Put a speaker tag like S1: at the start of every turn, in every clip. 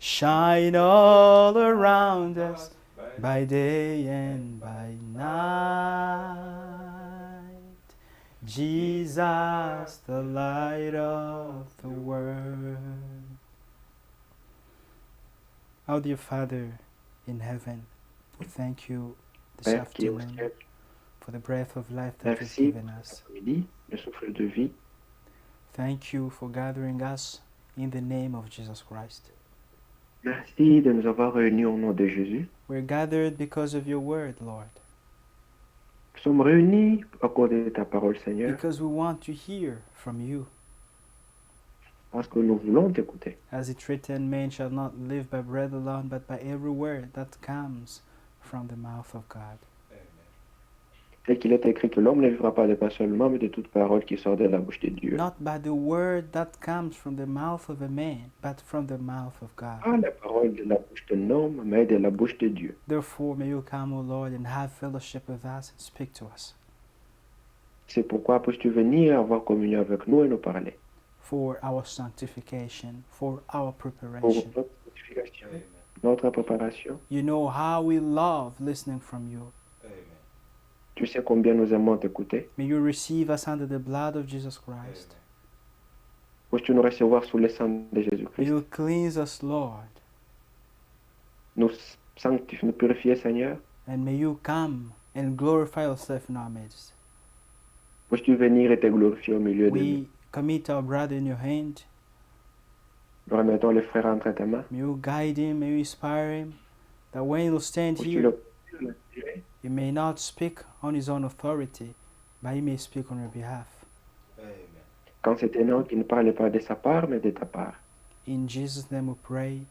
S1: shine all around us by day and by night. Jesus, the light of the world. Our dear Father in heaven, we thank you this
S2: Père qui est au
S1: afternoon
S2: ciel,
S1: for the breath of life that you've
S2: merci
S1: given
S2: pour
S1: us.
S2: cet après-midi, le souffle de vie.
S1: Thank you for gathering us in the name of Jesus Christ.
S2: Merci de nous avoir réunis au nom de Jésus.
S1: We're gathered because of your word, Lord,
S2: Nous sommes réunis à cause de ta parole, Seigneur,
S1: because we want to hear from you.
S2: parce que nous voulons t'écouter.
S1: As it's written, man shall not live by bread alone, but by every word that comes from the mouth of God.
S2: Tel qu'il est écrit que l'homme ne vivra pas de pain seulement, mais de toute parole qui sort de la bouche de Dieu.
S1: Not by the word that comes from the mouth of a man, but from the mouth of God.
S2: Pas la parole de la bouche d'un homme, mais de la bouche de Dieu.
S1: Therefore, may you come, O Lord, and have fellowship with us and speak to us.
S2: C'est pourquoi peux-tu venir avoir communion avec nous et nous parler.
S1: For our sanctification, for our
S2: Pour
S1: preparation.
S2: notre sanctification, notre préparation.
S1: You know how we love listening from you.
S2: Tu sais combien nous aimons t'écouter.
S1: May you receive us under the blood of Jesus Christ.
S2: Peux-tu nous recevoir sous le sang de
S1: May
S2: Jésus-Christ.
S1: you cleanse us, Lord,
S2: Nous sanctifier, nous purifier, Seigneur.
S1: and may you come and glorify yourself in our midst.
S2: Peux-tu venir et te glorifier au milieu de nous.
S1: We commit our brother in your hand.
S2: Nous remettons le frère entre tes mains.
S1: May you guide him, may you inspire him, that when he'll stand
S2: Peux-tu
S1: here,
S2: l'inspirer.
S1: he may not speak on his own authority, but he may speak on your behalf.
S2: Quand c'est un homme qui ne parle pas de sa part, mais de ta part.
S1: In Jesus' name we pray,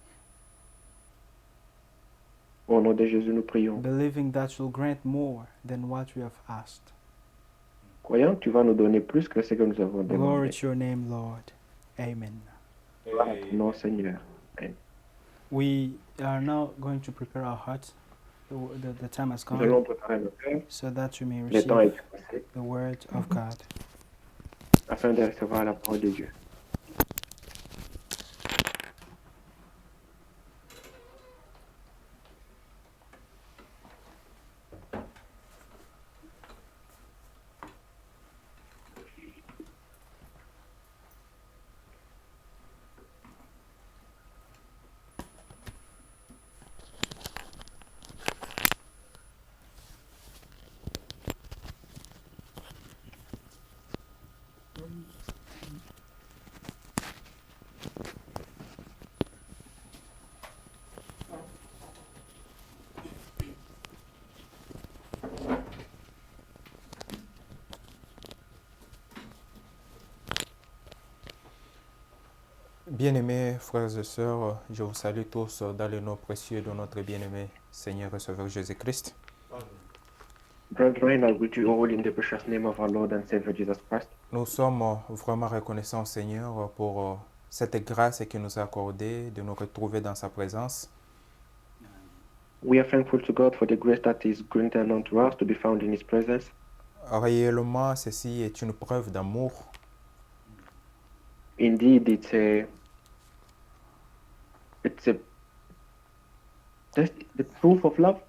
S2: Au nom de Jésus, nous prions.
S1: believing that you'll grant more than what we have asked.
S2: Croyant que tu vas nous donner plus que ce que nous avons
S1: Glory
S2: demandé.
S1: to your name, Lord. Amen.
S2: Gloire à ton nom, Seigneur.
S1: We are now going to prepare our hearts. The time has
S2: Nous
S1: come,
S2: allons préparer nos cœurs.
S1: so that we may
S2: Le temps est
S1: receive
S2: passé
S1: the word of God.
S2: afin de recevoir la parole de Dieu.
S3: Bien-aimés frères et sœurs, je vous salue tous dans le nom précieux de notre bien-aimé Seigneur et Sauveur Jésus-Christ.
S2: Brethren, I greet you all in the precious name of our Lord and Savior Jesus Christ.
S3: Nous sommes vraiment reconnaissants au Seigneur pour cette grâce qu'il nous a accordée de nous retrouver dans sa présence.
S2: We are thankful to God for the grace that is granted unto us to be found in His presence.
S3: Réellement, ceci est une preuve d'amour.
S2: Indeed, that's the proof of love.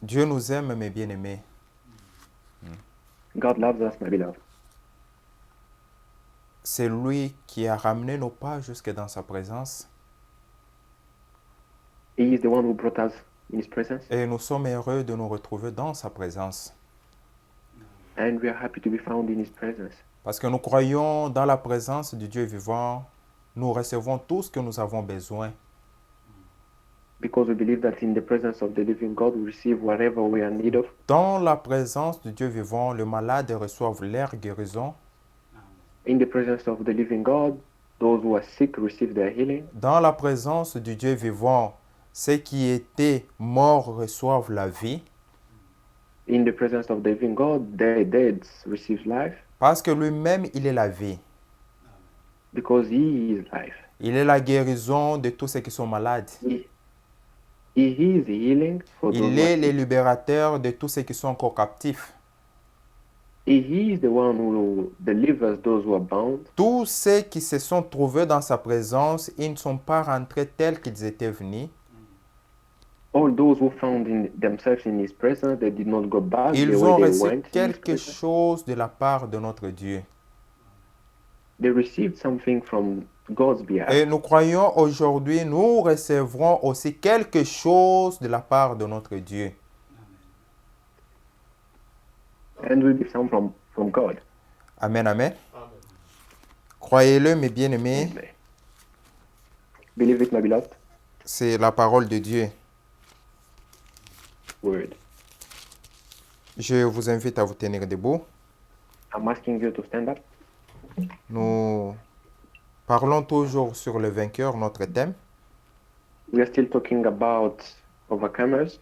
S3: Dieu nous aime, mes bien-aimés.
S2: God loves us, my beloved.
S3: C'est lui qui a ramené nos pas jusque dans sa présence.
S2: He is the one who brought us in His presence,
S3: Et nous sommes heureux de nous retrouver dans sa présence.
S2: and we are happy to be found in His presence.
S3: Parce que nous croyons dans la présence du Dieu vivant, nous recevons tout ce que nous avons besoin.
S2: Because we believe that in the presence of the living God, we receive whatever we are in need of.
S3: Dans la présence du Dieu vivant, le malade reçoit leur guérison.
S2: In the presence of the living God, those who are sick receive their healing.
S3: Dans la présence du Dieu vivant, ceux qui étaient morts reçoivent la vie.
S2: In the presence of the living God, the dead receive life,
S3: Parce que lui-même, il est la vie.
S2: because He is life.
S3: Il est la guérison de tous ceux qui sont malades.
S2: He is healing for those
S3: Il
S2: who are
S3: est le
S2: sick.
S3: libérateur de tous ceux qui sont encore captifs.
S2: He is the one who delivers those who are bound.
S3: Tous ceux qui se sont trouvés dans sa présence, ils ne sont pas rentrés tels qu'ils étaient venus.
S2: All those who found in themselves in His presence, they did not go back the
S3: Ils
S2: way
S3: ont
S2: they
S3: reçu
S2: went. In His
S3: quelque
S2: presence.
S3: chose de la part de notre Dieu.
S2: They received something from God's behalf.
S3: Et nous croyons aujourd'hui, nous recevrons aussi quelque chose de la part de notre Dieu.
S2: And will be some from God.
S3: Amen, amen. Croyez-le, mes bien-aimés,
S2: Amen. Believe it, my beloved.
S3: c'est la parole de Dieu.
S2: Word.
S3: Je vous invite à vous tenir debout.
S2: I'm asking you to stand up.
S3: Nous parlons toujours sur le vainqueur, notre thème.
S2: We are still talking about overcomers.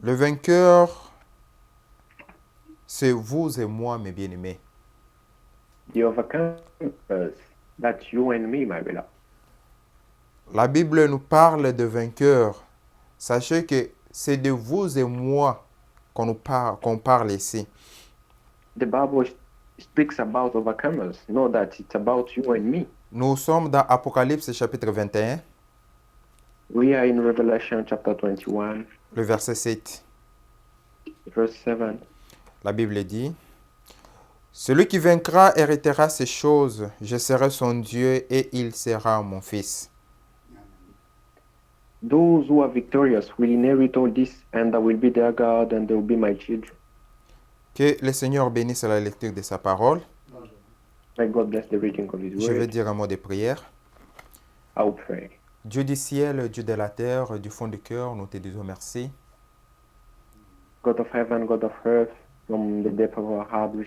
S3: Le vainqueur, c'est vous et moi, mes bien-aimés.
S2: The overcomers, that's you and me, my beloved.
S3: La Bible nous parle de vainqueurs. Sachez que c'est de vous et moi qu'on parle ici.
S2: The Bible speaks about overcomers. Know that it's about you and me.
S3: Nous sommes dans Apocalypse chapitre 21,
S2: We are in Revelation chapter 21,
S3: le verset 7.
S2: verse 7.
S3: La Bible dit, « Celui qui vaincra héritera ces choses. Je serai son Dieu et il sera mon fils. »
S2: Those who are victorious will inherit all this, and I will be their God, and they will be my children.
S3: Que le Seigneur bénisse la lecture de sa parole.
S2: May God bless the reading of His
S3: Je vais
S2: word.
S3: dire un mot de prière.
S2: I will pray.
S3: Dieu du ciel, Dieu de la terre, du fond du cœur, nous te disons merci.
S2: God of heaven, God of earth, from the depth of our heart, we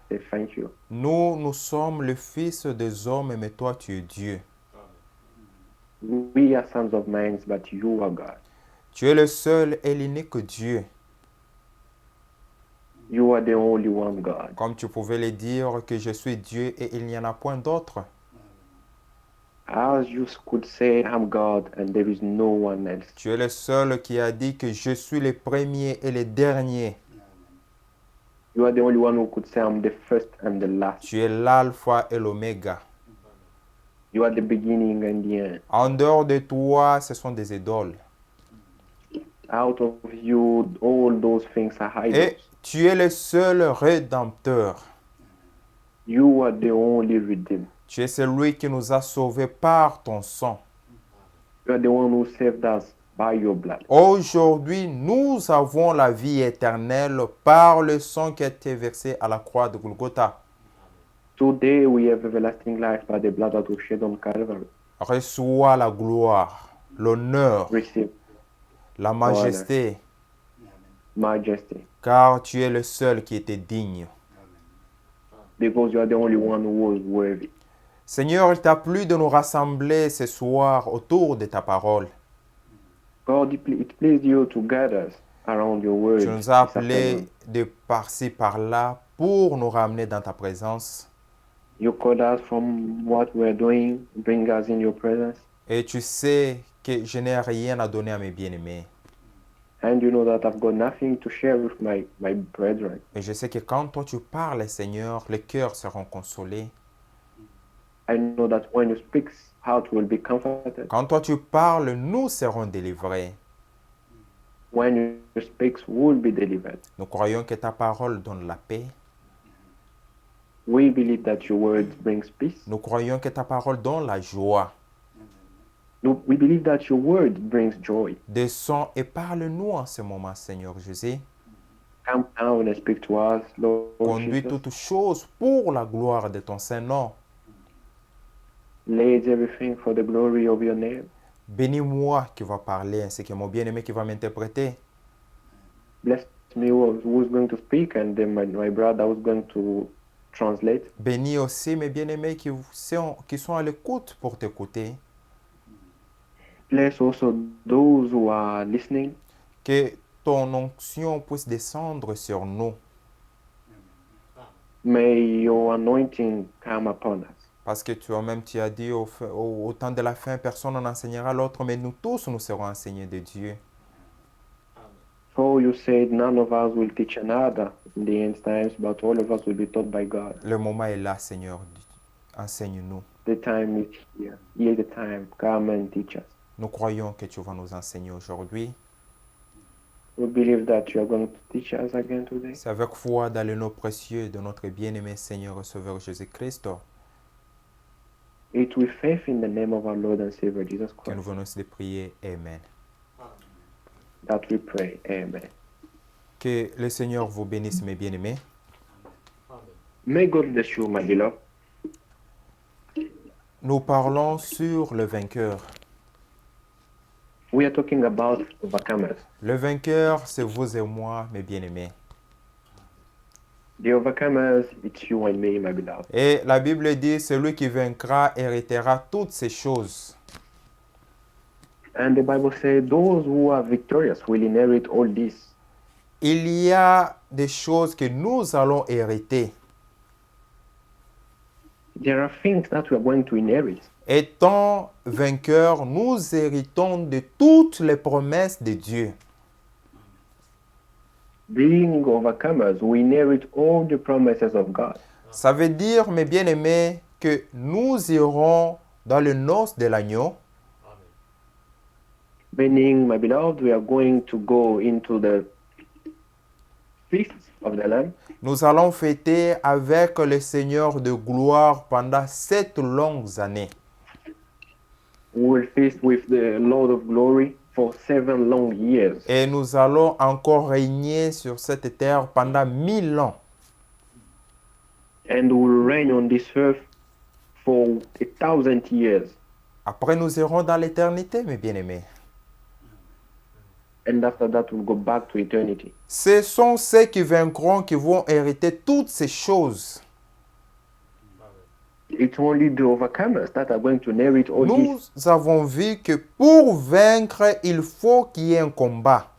S2: say thank you.
S3: Nous sommes le fils des hommes, mais toi, tu es Dieu.
S2: We are sons of men, but you are God.
S3: Tu es le seul et l'unique Dieu.
S2: You are the only one God.
S3: Comme tu pouvais le dire que je suis Dieu et il n'y en a point d'autre.
S2: As you could say, I'm God, and there is no one else.
S3: Tu es le seul qui a dit que je suis le premier et le dernier.
S2: You are the only one who could say, I'm the first and the last.
S3: Tu es l'alpha et l'oméga.
S2: You are the beginning and the end.
S3: En dehors de toi, ce sont des idoles.
S2: Out of you, all those things are
S3: Et
S2: idols.
S3: tu es le seul rédempteur.
S2: You are the only redeemed.
S3: Tu es celui qui nous a sauvés par ton sang.
S2: You are the one who saved us by your blood.
S3: Aujourd'hui, nous avons la vie éternelle par le sang qui a été versé à la croix de Golgotha.
S2: Today we have everlasting life by the blood that was shed on Calvary.
S3: Reçois la gloire, l'honneur,
S2: Receive
S3: la majesté,
S2: majesty,
S3: car tu es le seul qui était digne.
S2: because you are the only one who was worthy.
S3: Seigneur, il t'a plu de nous rassembler ce soir autour de ta parole.
S2: God, it pleased you to gather us around your word.
S3: Tu nous as
S2: this afternoon.
S3: appelés de par-ci, par-là pour nous ramener dans ta présence.
S2: You called us from what we're doing, bring us in your presence.
S3: Et tu sais que je n'ai rien à donner à mes bien-aimés.
S2: And you know that I've got nothing to share with my brethren.
S3: Et je sais que quand toi tu parles, Seigneur, les cœurs seront consolés.
S2: I know that when you speak, heart will be comforted.
S3: Quand toi tu parles, nous serons délivrés.
S2: When you speak, will be delivered.
S3: Nous croyons que ta parole donne la paix.
S2: We believe that your word brings peace.
S3: Nous croyons que ta parole donne la joie.
S2: We believe that your word brings joy.
S3: Descends et parle-nous en ce moment, Seigneur Jésus.
S2: Come down and speak to us, Lord
S3: Conduis
S2: Jesus.
S3: toutes choses pour la gloire de ton Saint-Nom.
S2: Lead everything for the glory of your name.
S3: Bénis-moi qui va parler ainsi que mon bien-aimé qui va m'interpréter.
S2: Bless me who's going to speak, and then my brother who's going to translate.
S3: Bénis aussi mes bien-aimés qui sont à l'écoute pour t'écouter.
S2: Bless also those who are listening.
S3: Que ton onction puisse descendre sur nous.
S2: May your anointing come upon us.
S3: Parce que toi-même, tu as dit au temps de la fin, personne n'enseignera l'autre, mais nous tous, nous serons enseignés de Dieu.
S2: For you said none of us will teach another in the end times, but all of us will be taught by God.
S3: Le moment est là, Seigneur. Enseigne-nous.
S2: The time is here. Here the time. Come and teach us.
S3: Nous croyons que tu vas nous enseigner aujourd'hui.
S2: We believe that you are going to teach us again today.
S3: C'est avec foi dans le nom précieux de notre bien-aimé Seigneur et Sauveur Jésus-Christ
S2: It with faith in the name of our Lord and Savior Jesus
S3: que nous
S2: Christ
S3: venons de prier. Amen.
S2: that we pray. Amen.
S3: Que le Seigneur vous bénisse, mes bien-aimés.
S2: May God bless you, my beloved.
S3: Nous parlons sur le vainqueur.
S2: We are talking about overcomers.
S3: Le vainqueur, c'est vous et moi, mes bien-aimés.
S2: The overcomers, it's you and me, my beloved.
S3: Et la Bible dit, celui qui vaincra héritera toutes ces choses.
S2: And the Bible says those who are victorious will inherit all this.
S3: Il y a des choses que nous allons hériter.
S2: There are things that we are going to inherit.
S3: Étant vainqueurs, nous héritons de toutes les promesses de Dieu.
S2: Being overcomers, we inherit all the promises of God.
S3: Ça veut dire, mes bien-aimés, que nous irons dans le noces de l'agneau.
S2: Meaning, my beloved, we are going to go into the feast of the Lamb.
S3: Nous allons fêter avec le Seigneur de gloire pendant 7 longues années.
S2: We will feast with the Lord of glory for 7 long years.
S3: Et nous allons encore régner sur cette terre pendant 1000 ans.
S2: And we will reign on this earth for 1,000 years.
S3: Après, nous irons dans l'éternité, mes bien-aimés.
S2: And after that, we'll go back to eternity.
S3: Ce sont ceux qui vaincront qui vont hériter toutes ces choses.
S2: It's only the overcomers that are going to inherit all
S3: Nous
S2: this.
S3: avons vu que pour vaincre, il faut qu'il y ait un combat.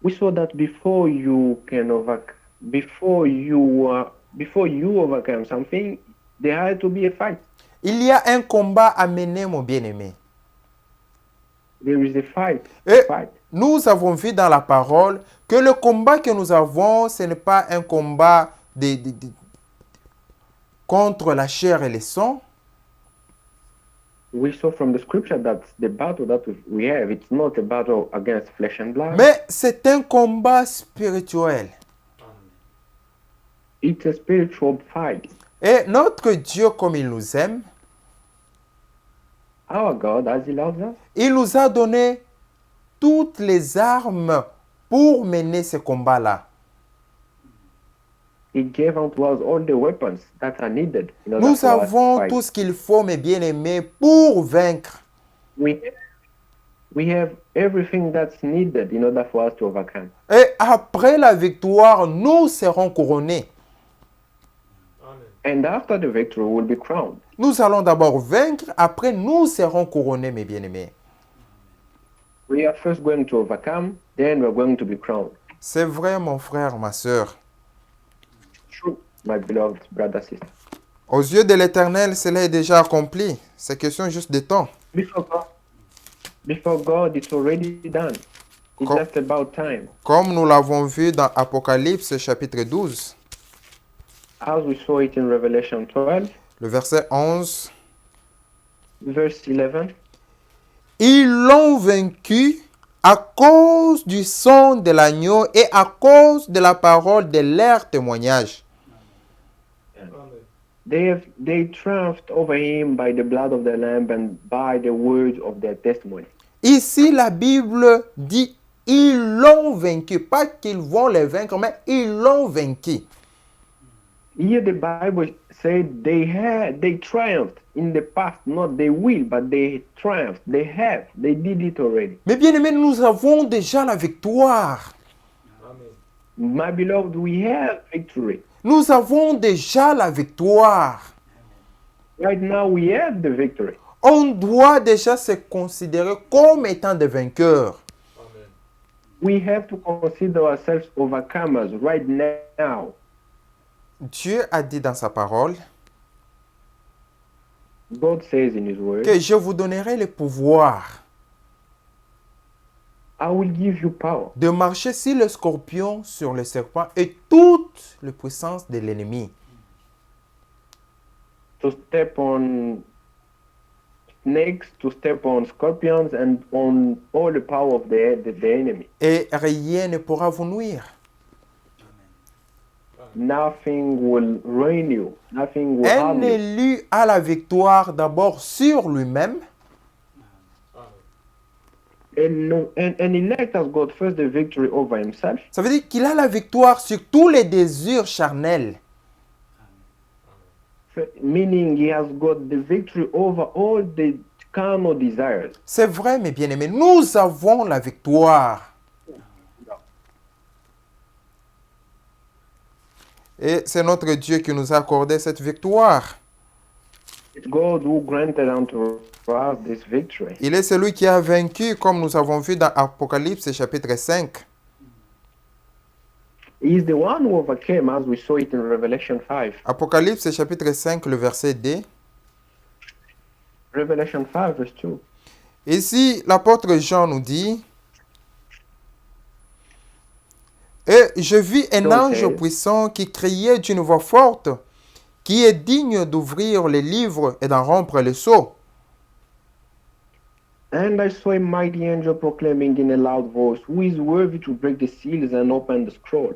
S2: We saw that before you overcome something, there had to be a fight.
S3: Il y a un combat à mener, mon bien-aimé.
S2: There is a fight.
S3: Et
S2: Fight.
S3: nous avons vu dans la parole que le combat que nous avons, ce n'est pas un combat contre la chair et le sang,
S2: We saw from the scripture that the battle that we have, it's not a battle against flesh and blood.
S3: mais c'est un combat spirituel.
S2: It's a spiritual fight.
S3: Et notre Dieu, comme il nous aime,
S2: Our God, as He loves us,
S3: il nous a donné toutes les armes pour mener ce combat-là.
S2: He gave unto us all the weapons that are needed in order
S3: Nous
S2: for us to
S3: avons
S2: fight.
S3: tout ce qu'il faut, mes bien-aimés, pour vaincre.
S2: We have everything that's needed in order for us to overcome.
S3: Et après la victoire, nous serons couronnés.
S2: And after the victory, we'll be crowned.
S3: Nous allons d'abord vaincre, après nous serons couronnés, mes bien-aimés.
S2: We are first going to overcome, then we're going to be crowned.
S3: C'est vrai, mon frère, ma sœur.
S2: True, my beloved brother, sister.
S3: Aux yeux de l'Éternel, cela est déjà accompli. C'est question juste de temps.
S2: Before God, it's already done. It's
S3: Co-
S2: just about time.
S3: Comme nous l'avons vu dans Apocalypse chapitre 12,
S2: As we saw it in Revelation 12,
S3: le verset 11.
S2: verse 11.
S3: Ils l'ont vaincu à cause du sang de l'agneau et à cause de la parole de leur témoignage.
S2: They triumphed over him by the blood of the Lamb and by the words of their testimony.
S3: Ici, la Bible dit ils l'ont vaincu. Pas qu'ils vont les vaincre, mais ils l'ont vaincu.
S2: Here the Bible said they triumphed in the past, not they will, but they triumphed. They did it already.
S3: Mais bien aimés, nous avons déjà la victoire.
S2: My beloved, we have victory.
S3: Nous avons déjà la victoire.
S2: Right now we have the victory.
S3: On doit déjà se considérer comme étant des vainqueurs.
S2: We have to consider ourselves overcomers right now.
S3: Dieu a dit dans sa parole
S2: God says in His word,
S3: que je vous donnerai le pouvoir.
S2: I will give you power
S3: de marcher sur le scorpion, sur le serpent et toute la puissance de l'ennemi.
S2: to step on snakes, to step on scorpions, and on all the power of the enemy.
S3: Et rien ne pourra vous nuire.
S2: Nothing will ruin you. Nothing will
S3: Un
S2: harm you.
S3: élu a la victoire d'abord sur lui-même
S2: An elect has got first the victory over himself.
S3: Ça veut dire qu'il a la victoire sur tous les désirs charnels.
S2: Meaning he has got the victory over all the carnal desires.
S3: C'est vrai, mes bien-aimés, nous avons la victoire. Et c'est notre Dieu qui nous a accordé cette victoire.
S2: It's God who granted unto us this victory.
S3: Il est celui qui a vaincu, comme nous avons vu dans Apocalypse chapitre 5.
S2: He is the one who overcame, as we saw it in Revelation 5.
S3: Apocalypse chapitre 5, le verset 2.
S2: Revelation 5, verse 2.
S3: Ici, l'apôtre Jean nous dit, « Et je vis un
S2: Donc,
S3: ange puissant qui criait d'une voix forte, qui est digne d'ouvrir les livres et d'en rompre les sceaux.
S2: And I saw a mighty angel proclaiming in a loud voice, Who is worthy to break the seals and open the scroll? »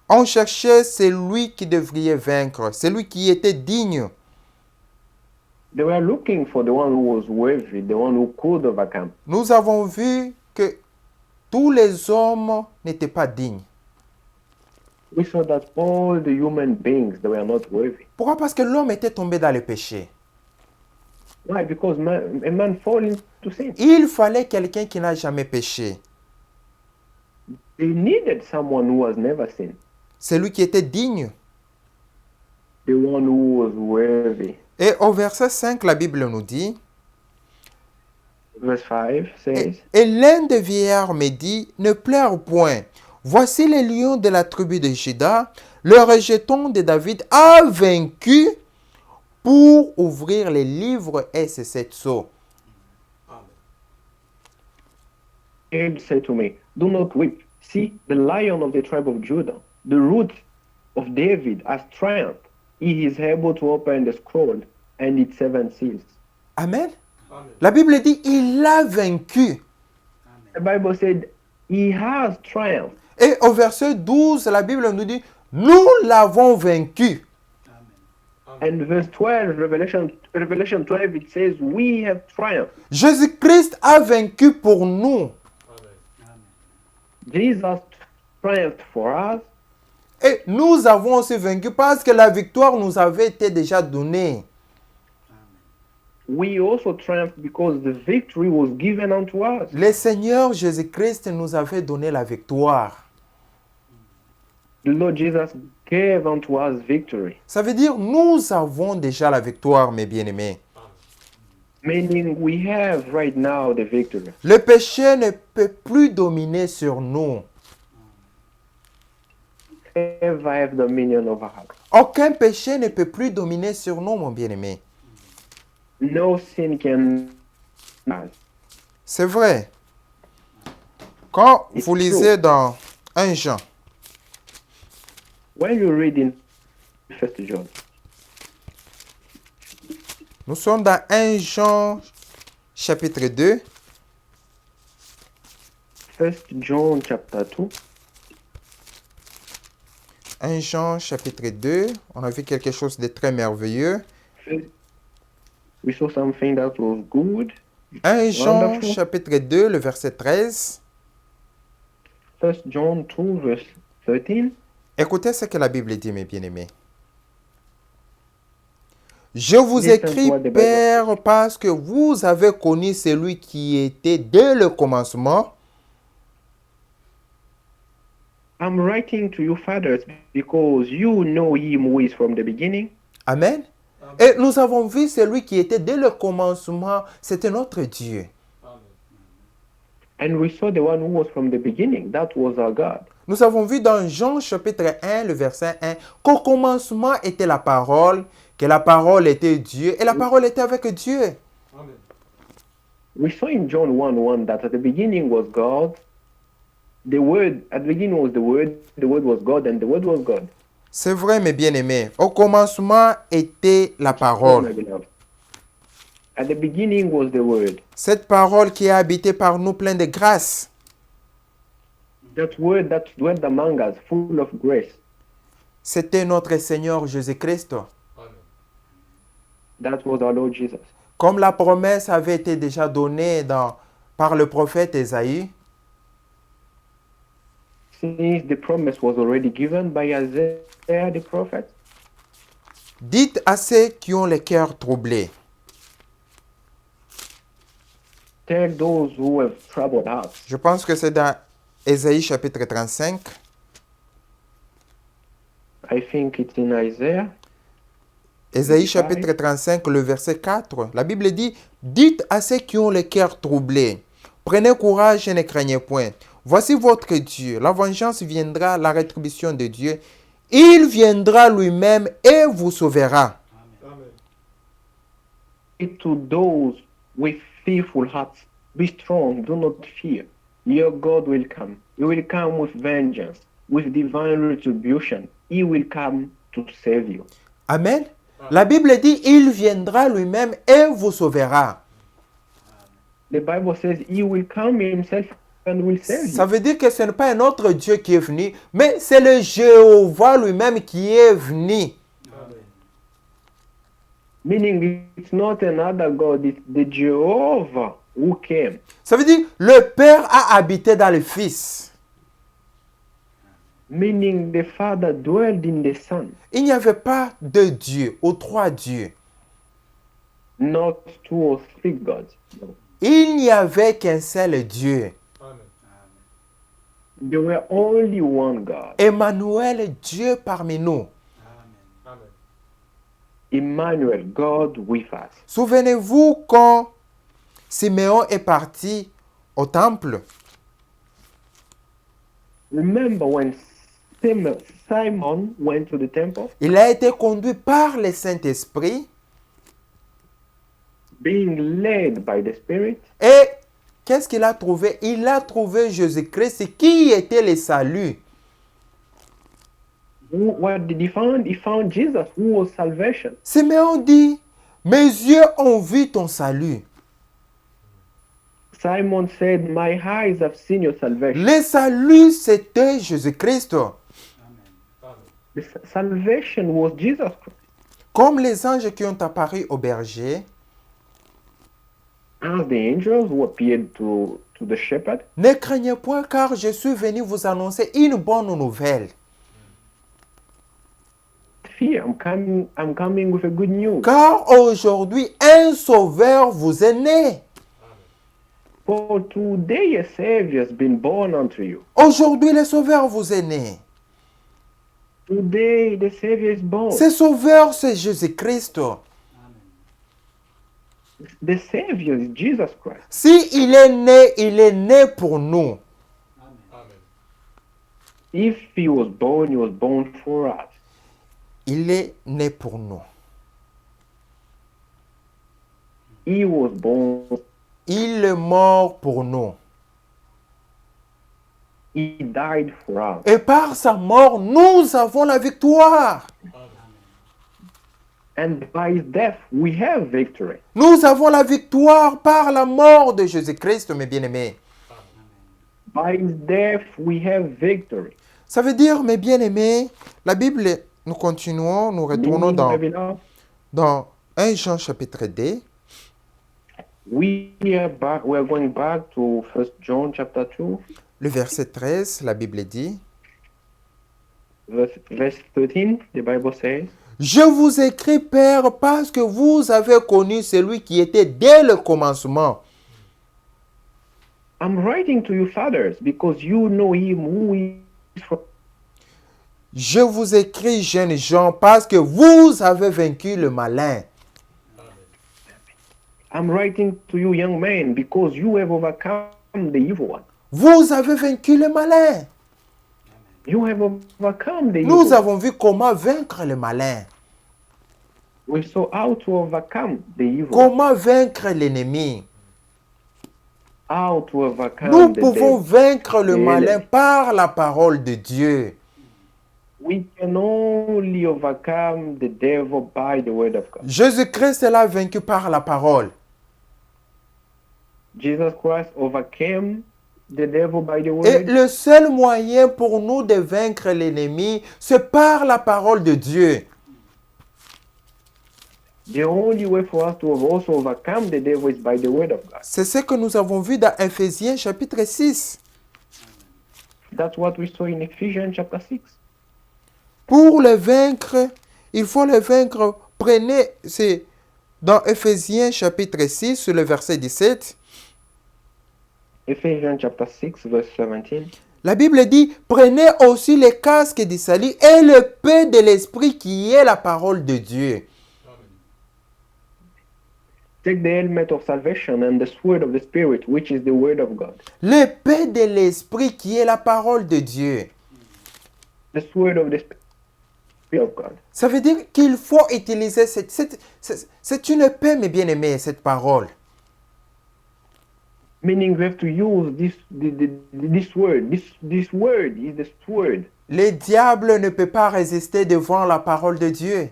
S3: On cherchait celui qui devrait vaincre, celui qui était digne.
S2: They were looking for the one who was worthy, the one who could overcome.
S3: Nous avons vu que tous les hommes n'étaient pas dignes.
S2: We saw that all the human beings, they were not worthy.
S3: Pourquoi? Parce que l'homme était tombé dans le péché.
S2: Why? Because a man fall into sin.
S3: Il fallait quelqu'un qui n'a jamais péché.
S2: They needed someone who has never sinned.
S3: Celui qui était digne.
S2: The one who was worthy.
S3: Et au verset 5, la Bible nous dit,
S2: Verse 5 says,
S3: et l'un des vieillards me dit, ne pleure point. Voici les lions de la tribu de Juda, le rejeton de David a vaincu pour ouvrir les livres et ses 7 sceaux.
S2: Abe said to me, Do not weep. See, the lion of the tribe of Judah, the root of David, has triumphed. He is able to open the scroll and its 7 seals.
S3: Amen. La Bible dit, il a vaincu.
S2: The Bible said, He has triumphed.
S3: Et au verset 12, la Bible nous dit, nous l'avons vaincu.
S2: And verse 12, Revelation 12, it says, We have triumphed.
S3: Jésus-Christ a vaincu pour nous.
S2: Jesus triumphed for us.
S3: Et nous avons aussi vaincu parce que la victoire nous avait été déjà donnée.
S2: We also triumphed because the victory was given unto us.
S3: Le Seigneur Jésus-Christ nous avait donné la victoire.
S2: The Lord Jesus gave unto us victory.
S3: Ça veut dire nous avons déjà la victoire, mes bien-aimés.
S2: Meaning we have right now the victory.
S3: Le péché ne peut plus dominer sur nous.
S2: Ever have dominion over us.
S3: Aucun péché ne peut plus dominer sur nous, mon bien-aimé.
S2: No sin can.
S3: C'est vrai. Quand
S2: It's
S3: vous
S2: true.
S3: lisez dans 1 Jean,
S2: When you read in 1 John,
S3: nous sommes dans 1 Jean chapitre 2,
S2: 1 John chapter 2,
S3: 1 Jean chapitre 2, on a vu quelque chose de très merveilleux.
S2: we saw something that was good.
S3: 1 Jean
S2: Wonderful.
S3: chapitre 2, le verset 13.
S2: 1 John 2, verse 13.
S3: Écoutez ce que la Bible dit, mes bien-aimés. Je vous
S2: Listen
S3: écris,
S2: to what the Bible
S3: Père, parce que vous avez connu celui qui était dès le commencement.
S2: I'm writing to you, fathers, because you know him who is from the beginning.
S3: Amen. Et nous avons vu celui qui était dès le commencement, c'était notre Dieu.
S2: And we saw the one who was from the beginning. That was our God.
S3: Nous avons vu dans Jean chapitre 1, le verset 1, qu'au commencement était la parole, que la parole était Dieu et la parole était avec Dieu.
S2: We saw in John 1:1 that at the beginning was God, The Word, at the beginning was the Word was God, and the Word was God.
S3: C'est vrai, mes bien-aimés. Au commencement était la
S2: My
S3: parole.
S2: beloved. At the beginning was the Word.
S3: Cette parole qui est habitée par nous, pleine de grâce.
S2: That Word that dwelt among us, full of grace.
S3: C'était notre Seigneur Jésus-Christ.
S2: That was our Lord Jesus.
S3: Comme la promesse avait été déjà donnée par le prophète Ésaïe,
S2: Since the promise was already given by Isaiah the prophet,
S3: dites à ceux qui ont le cœur troublé.
S2: tell those who have troubled hearts.
S3: Je pense que c'est dans Ésaïe chapitre 35.
S2: I think it's in Isaiah.
S3: Ésaïe chapitre 35, le verset 4. La Bible dit, dites à ceux qui ont le cœur troublé, prenez courage et ne craignez point. Voici votre Dieu. La vengeance viendra, la rétribution de Dieu. Il viendra lui-même et vous sauvera.
S2: To those with fearful hearts, be strong, do not fear. Your God will come. He will come with vengeance, with divine retribution. He will come to save you.
S3: Amen. La Bible dit, il viendra lui-même et vous sauvera.
S2: The Bible says he will come himself and will save
S3: Ça
S2: you.
S3: veut dire que ce n'est pas un autre Dieu qui est venu, mais c'est le Jéhovah lui-même qui est venu.
S2: Meaning it's not another God, it's the Jehovah who came.
S3: Ça veut dire, le Père a habité dans le Fils.
S2: Meaning the Father dwelled in the Son,
S3: Il n'y avait pas deux dieux ou trois dieux.
S2: not two or three gods. No.
S3: Il n'y avait qu'un seul Dieu.
S2: There were only one God.
S3: Emmanuel, Dieu parmi nous.
S2: Emmanuel, God with us.
S3: Souvenez-vous quand Siméon est parti au temple.
S2: Remember when Simon went to the temple,
S3: Il a été conduit par le Saint-Esprit
S2: being led by the Spirit,
S3: et qu'est-ce qu'il a trouvé? Il a trouvé Jésus-Christ qui était le salut.
S2: what did he find? He found Jesus, who was salvation.
S3: Siméon dit, mes yeux ont vu ton salut.
S2: Simon said, my eyes have seen your salvation.
S3: Le salut, c'était Jésus-Christ.
S2: The salvation was Jesus Christ.
S3: Comme les anges qui ont apparu au berger,
S2: As the angels who appeared to the shepherd,
S3: ne craignez point car je suis venu vous annoncer une bonne nouvelle.
S2: fear, I'm coming with a good news.
S3: Car aujourd'hui, un sauveur vous est né.
S2: For today a Savior has been born unto you.
S3: Aujourd'hui, le sauveur vous est né.
S2: Today the Savior is born.
S3: Ce sauveur, c'est Jésus-Christ.
S2: The Savior is Jesus Christ.
S3: Si il est né pour nous.
S2: If he was born for us.
S3: Il est né pour nous.
S2: He was born.
S3: Il est mort pour nous.
S2: He died for us.
S3: Et par sa mort, nous avons la victoire.
S2: And by his death, we have victory.
S3: Nous avons la victoire par la mort de Jésus-Christ, mes bien-aimés.
S2: By his death, we have victory.
S3: Ça veut dire, mes bien-aimés, la Bible, nous continuons, nous retournons dans 1 Jean chapitre 2.
S2: We are going back to 1 John chapter 2,
S3: Le verset 13, la Bible dit,
S2: verse 13, the Bible says,
S3: je vous écris, Père, parce que vous avez connu celui qui était dès le commencement.
S2: I'm writing to you, fathers, because you know him who is from.
S3: Je vous écris, jeunes gens, parce que vous avez vaincu le malin.
S2: I'm writing to you, young men, because you have overcome the evil one.
S3: Vous avez vaincu le malin.
S2: You have overcome the evil
S3: Nous
S2: one.
S3: avons vu comment vaincre le malin.
S2: We saw how to overcome the evil one.
S3: Comment vaincre l'ennemi.
S2: how to overcome
S3: Nous
S2: the
S3: pouvons
S2: devil.
S3: vaincre le
S2: the
S3: malin
S2: enemy.
S3: par la parole de Dieu.
S2: We can only overcome the devil by the word of God.
S3: Jésus-Christ l'a vaincu par la parole.
S2: Jesus Christ overcame the devil by the
S3: Et
S2: word.
S3: le seul moyen pour nous de vaincre l'ennemi, c'est par la parole de Dieu.
S2: The only way for us to also overcome the devil is by the word of God.
S3: C'est ce que nous avons vu dans Éphésiens chapitre 6.
S2: That's what we saw in Ephesians chapter 6.
S3: Pour le vaincre, il faut le vaincre. Prenez, c'est dans Éphésiens chapitre 6, le verset 17.
S2: Ephesians chapter 6, verse 17.
S3: La Bible dit, prenez aussi les casques du salut et le paix de l'esprit qui est la parole de Dieu.
S2: Take the helmet of salvation and the sword of the Spirit, which is the word of God.
S3: Le paix de l'esprit qui est la parole de Dieu.
S2: The sword of the Spirit of God.
S3: Ça veut dire qu'il faut utiliser c'est une paix, mes bien-aimés, cette parole.
S2: Meaning we have to use this word. This word is the sword.
S3: Le diable ne peut pas résister devant la parole de Dieu.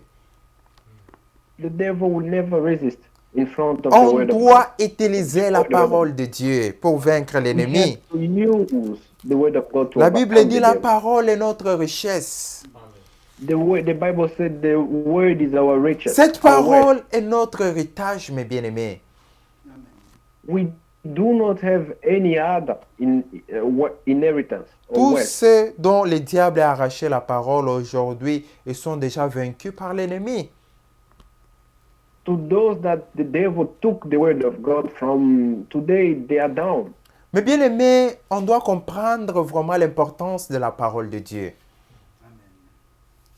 S2: The devil will never resist in front of the
S3: On
S2: word of God.
S3: doit utiliser la parole de Dieu pour vaincre
S2: We
S3: l'ennemi.
S2: have to use the word of God to
S3: La
S2: overcome
S3: Bible dit
S2: the
S3: la
S2: devil.
S3: parole est notre richesse.
S2: The Bible said the word is our riches.
S3: Cette
S2: our wealth.
S3: parole est notre héritage, mes bien-aimés.
S2: We do not have any other inheritance or
S3: Tous
S2: wealth.
S3: ceux dont le diable a arraché la parole aujourd'hui, ils sont déjà vaincus par l'ennemi.
S2: To those that the devil took the word of God from, today they are down.
S3: Mais bien aimé, on doit comprendre vraiment l'importance de la parole de Dieu.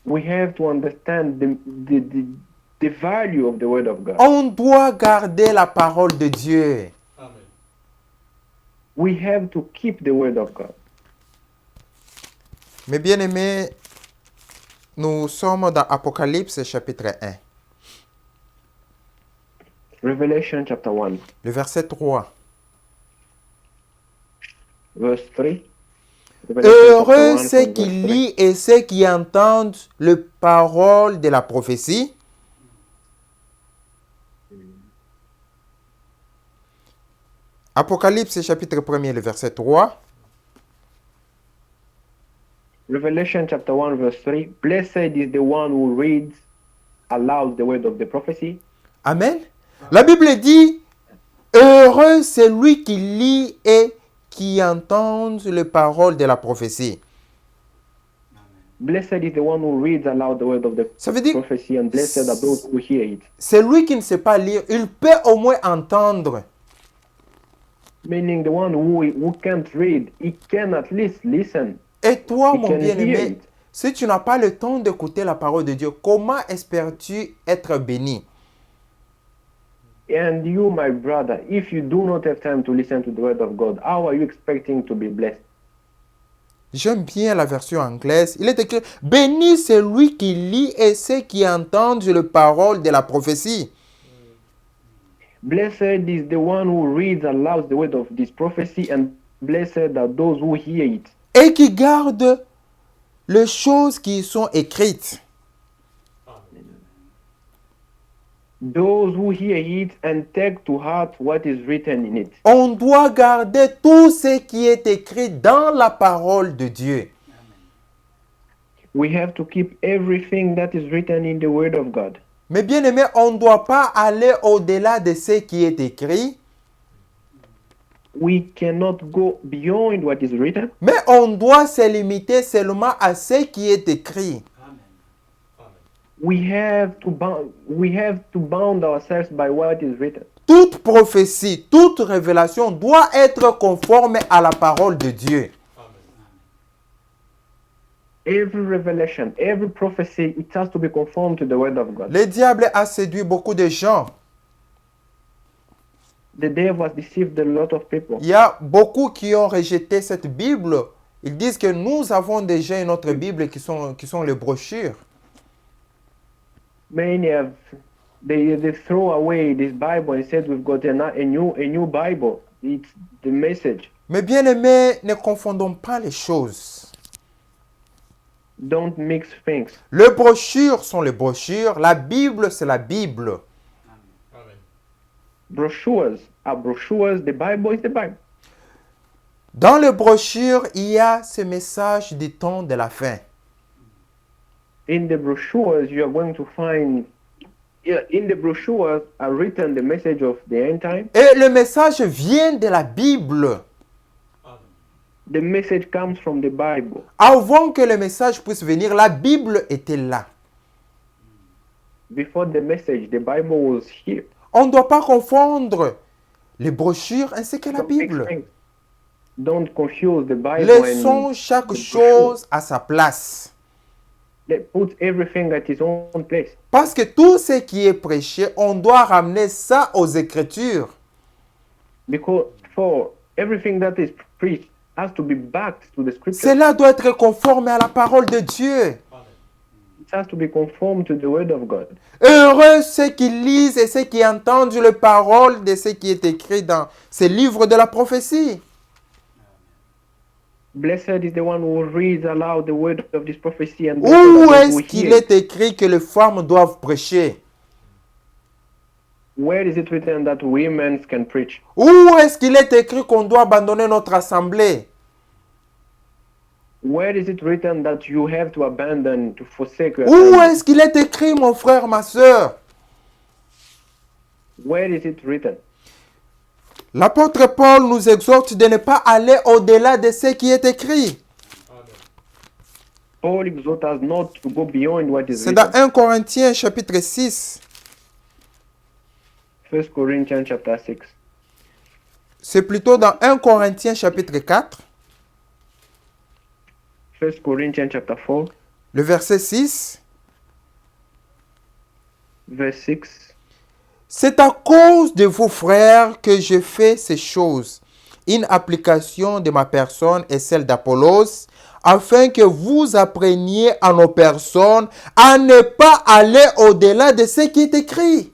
S2: We have to understand the value of the word of God.
S3: On doit garder la parole de Dieu.
S2: We have to keep the word of God.
S3: Mes bien-aimés, nous sommes dans Apocalypse chapitre 1,
S2: Revelation chapter 1,
S3: le verset 3.
S2: verse 3. Revelation chapter
S3: Heureux
S2: 1
S3: ceux
S2: from
S3: qui
S2: verse 3.
S3: lisent et ceux qui entendent le parole de la prophétie. Apocalypse chapitre 1, le verset 3.
S2: Revelation chapter 1 verse 3. Blessed is the one who reads aloud the word of the prophecy.
S3: Amen. La Bible dit, heureux celui qui lit et qui entend les paroles de la prophétie.
S2: Blessed is the one who reads aloud the word of the
S3: Ça veut dire,
S2: prophecy, and blessed are those who hear it.
S3: celui qui ne sait pas lire, il peut au moins entendre.
S2: Meaning the one who can't read, he can at least listen.
S3: Et toi,
S2: He
S3: mon
S2: can hear
S3: bien-aimé,
S2: it.
S3: si tu n'as pas le temps d'écouter la parole de Dieu, comment espères-tu être béni?
S2: And you, my brother, if you do not have time to listen to the word of God, how are you expecting to be blessed?
S3: J'aime bien la version anglaise. Il est écrit, béni celui qui lit et ceux qui entendent les paroles de la prophétie.
S2: Blessed is the one who reads aloud the word of this prophecy, and blessed are those who hear it.
S3: Et qui gardent les choses qui y sont écrites.
S2: Those who hear it and take to heart what is written in it.
S3: On doit garder tout ce qui est écrit dans la parole de Dieu.
S2: We have to keep everything that is written in the word of God.
S3: Mais bien aimé, on ne doit pas aller au-delà de ce qui est écrit,
S2: We cannot go beyond what is written,
S3: mais on doit se limiter seulement à ce qui est écrit.
S2: we have to bound ourselves by what is written.
S3: Toute prophétie, toute révélation doit être conforme à la parole de Dieu.
S2: Every revelation, every prophecy, it has to be conformed to the word of God.
S3: Le diable a séduit beaucoup de gens.
S2: The devil has deceived a lot of people.
S3: Il y a beaucoup qui ont rejeté cette Bible. Ils disent que nous avons déjà une autre Bible qui sont les brochures.
S2: Many have they throw away this Bible and said we've got a new Bible. it's the message.
S3: Mais bien aimés, ne confondons pas les choses.
S2: Don't mix things.
S3: Les brochures sont les brochures, la Bible c'est la Bible.
S2: Brochures are brochures. The Bible is the Bible.
S3: Dans les brochures, il y a ce message du temps de la fin.
S2: In the brochures, you are going to find. In the brochures are written the message of the end time.
S3: Et le message vient de la Bible.
S2: The message comes from the Bible.
S3: Avant que le message puisse venir, la Bible était là.
S2: Before the message, the Bible was here.
S3: On ne doit pas confondre les brochures ainsi que la
S2: Don't mix
S3: Bible.
S2: things. Don't confuse the Bible
S3: Laissons chaque
S2: the
S3: chose à sa place.
S2: Put everything at its own place.
S3: Parce que tout ce qui est prêché, on doit ramener ça aux Écritures.
S2: Because for everything that is preached has to be backed to the scripture.
S3: Cela doit être conforme à la parole de Dieu.
S2: It has to be conformed to the word of God.
S3: Heureux ceux qui lisent et ceux qui entendent les paroles de ce qui est écrit dans ces livres de la prophétie.
S2: Blessed is the one who reads aloud the word of this prophecy and
S3: Où
S2: blessed are those
S3: est-ce
S2: who
S3: qu'il
S2: hear.
S3: est écrit que les femmes doivent prêcher?
S2: Where is it written that women can preach?
S3: Où est-ce qu'il est écrit qu'on doit abandonner notre assemblée?
S2: Where is it written that you have to abandon, to forsake your
S3: Où
S2: assembly?
S3: est-ce qu'il est écrit, mon frère, ma soeur?
S2: Where is it written?
S3: L'apôtre Paul nous exhorte de ne pas aller au-delà de ce qui est écrit.
S2: Paul exhorts us not to go beyond what is
S3: C'est dans
S2: written.
S3: 1 Corinthiens chapitre 6.
S2: 1 Corinthians chapter 6.
S3: C'est plutôt dans 1 Corinthiens chapitre 4,
S2: 1 Corinthians chapter 4,
S3: le verset 6.
S2: verse 6.
S3: C'est à cause de vous, frères, que je fais ces choses. Une application de ma personne et celle d'Apollos, afin que vous appreniez à nos personnes à ne pas aller au-delà de ce qui est écrit.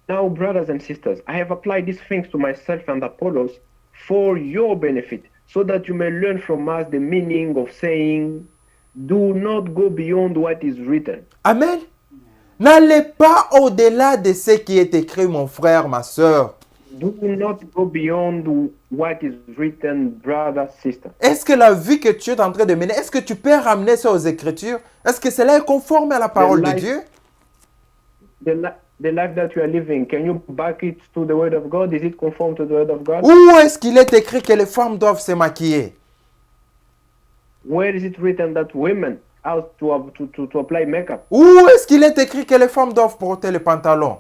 S2: Now, brothers and sisters, I have applied these things to myself and Apollos for your benefit, so that you may learn from us the meaning of saying, do not go beyond what is written.
S3: Amen. N'allez pas au-delà de ce qui est écrit, mon frère, ma soeur.
S2: Do not go beyond what is written, brother, sister.
S3: Est-ce que la vie que tu es en train de mener, est-ce que tu peux ramener ça aux Écritures? Est-ce que cela est conforme à la parole de
S2: life-
S3: Dieu?
S2: The life that you are living, can you back it to the word of God? Is it conform to the word of God?
S3: Où est-ce qu'il est écrit que les femmes doivent se maquiller?
S2: Where is it written that women have to apply makeup?
S3: Où est-ce qu'il est écrit que les femmes doivent porter les pantalons?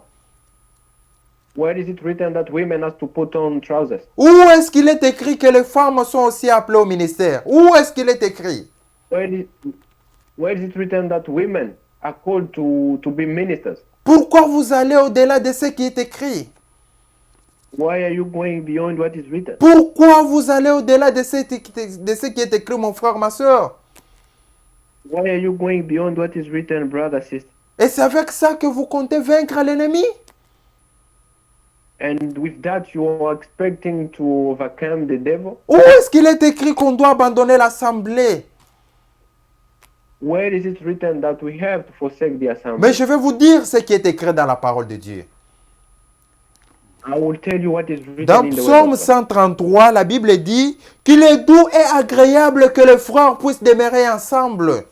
S2: Where is it written that women have to put on trousers?
S3: Où est-ce qu'il est écrit que les femmes sont aussi appelées au ministère? Où est-ce qu'il est écrit?
S2: Where is it written that women are called to be ministers?
S3: Pourquoi vous allez au-delà de ce qui est écrit?
S2: Why are you going beyond what is written?
S3: Pourquoi vous allez au-delà de ce qui est écrit, mon frère, ma soeur?
S2: Why are you going beyond what is written, brother, sister?
S3: Et c'est avec ça que vous comptez vaincre l'ennemi?
S2: And with that, you are expecting to overcome the devil?
S3: Où est-ce qu'il est écrit qu'on doit abandonner l'assemblée?
S2: Where is it written that we have to forsake the assembly?
S3: Mais je vais vous dire ce qui est écrit dans la parole de Dieu.
S2: I will tell you what is written
S3: Dans
S2: in the word
S3: Psaume
S2: of God.
S3: 133, la Bible dit qu'il est doux et agréable que les frères puissent demeurer ensemble.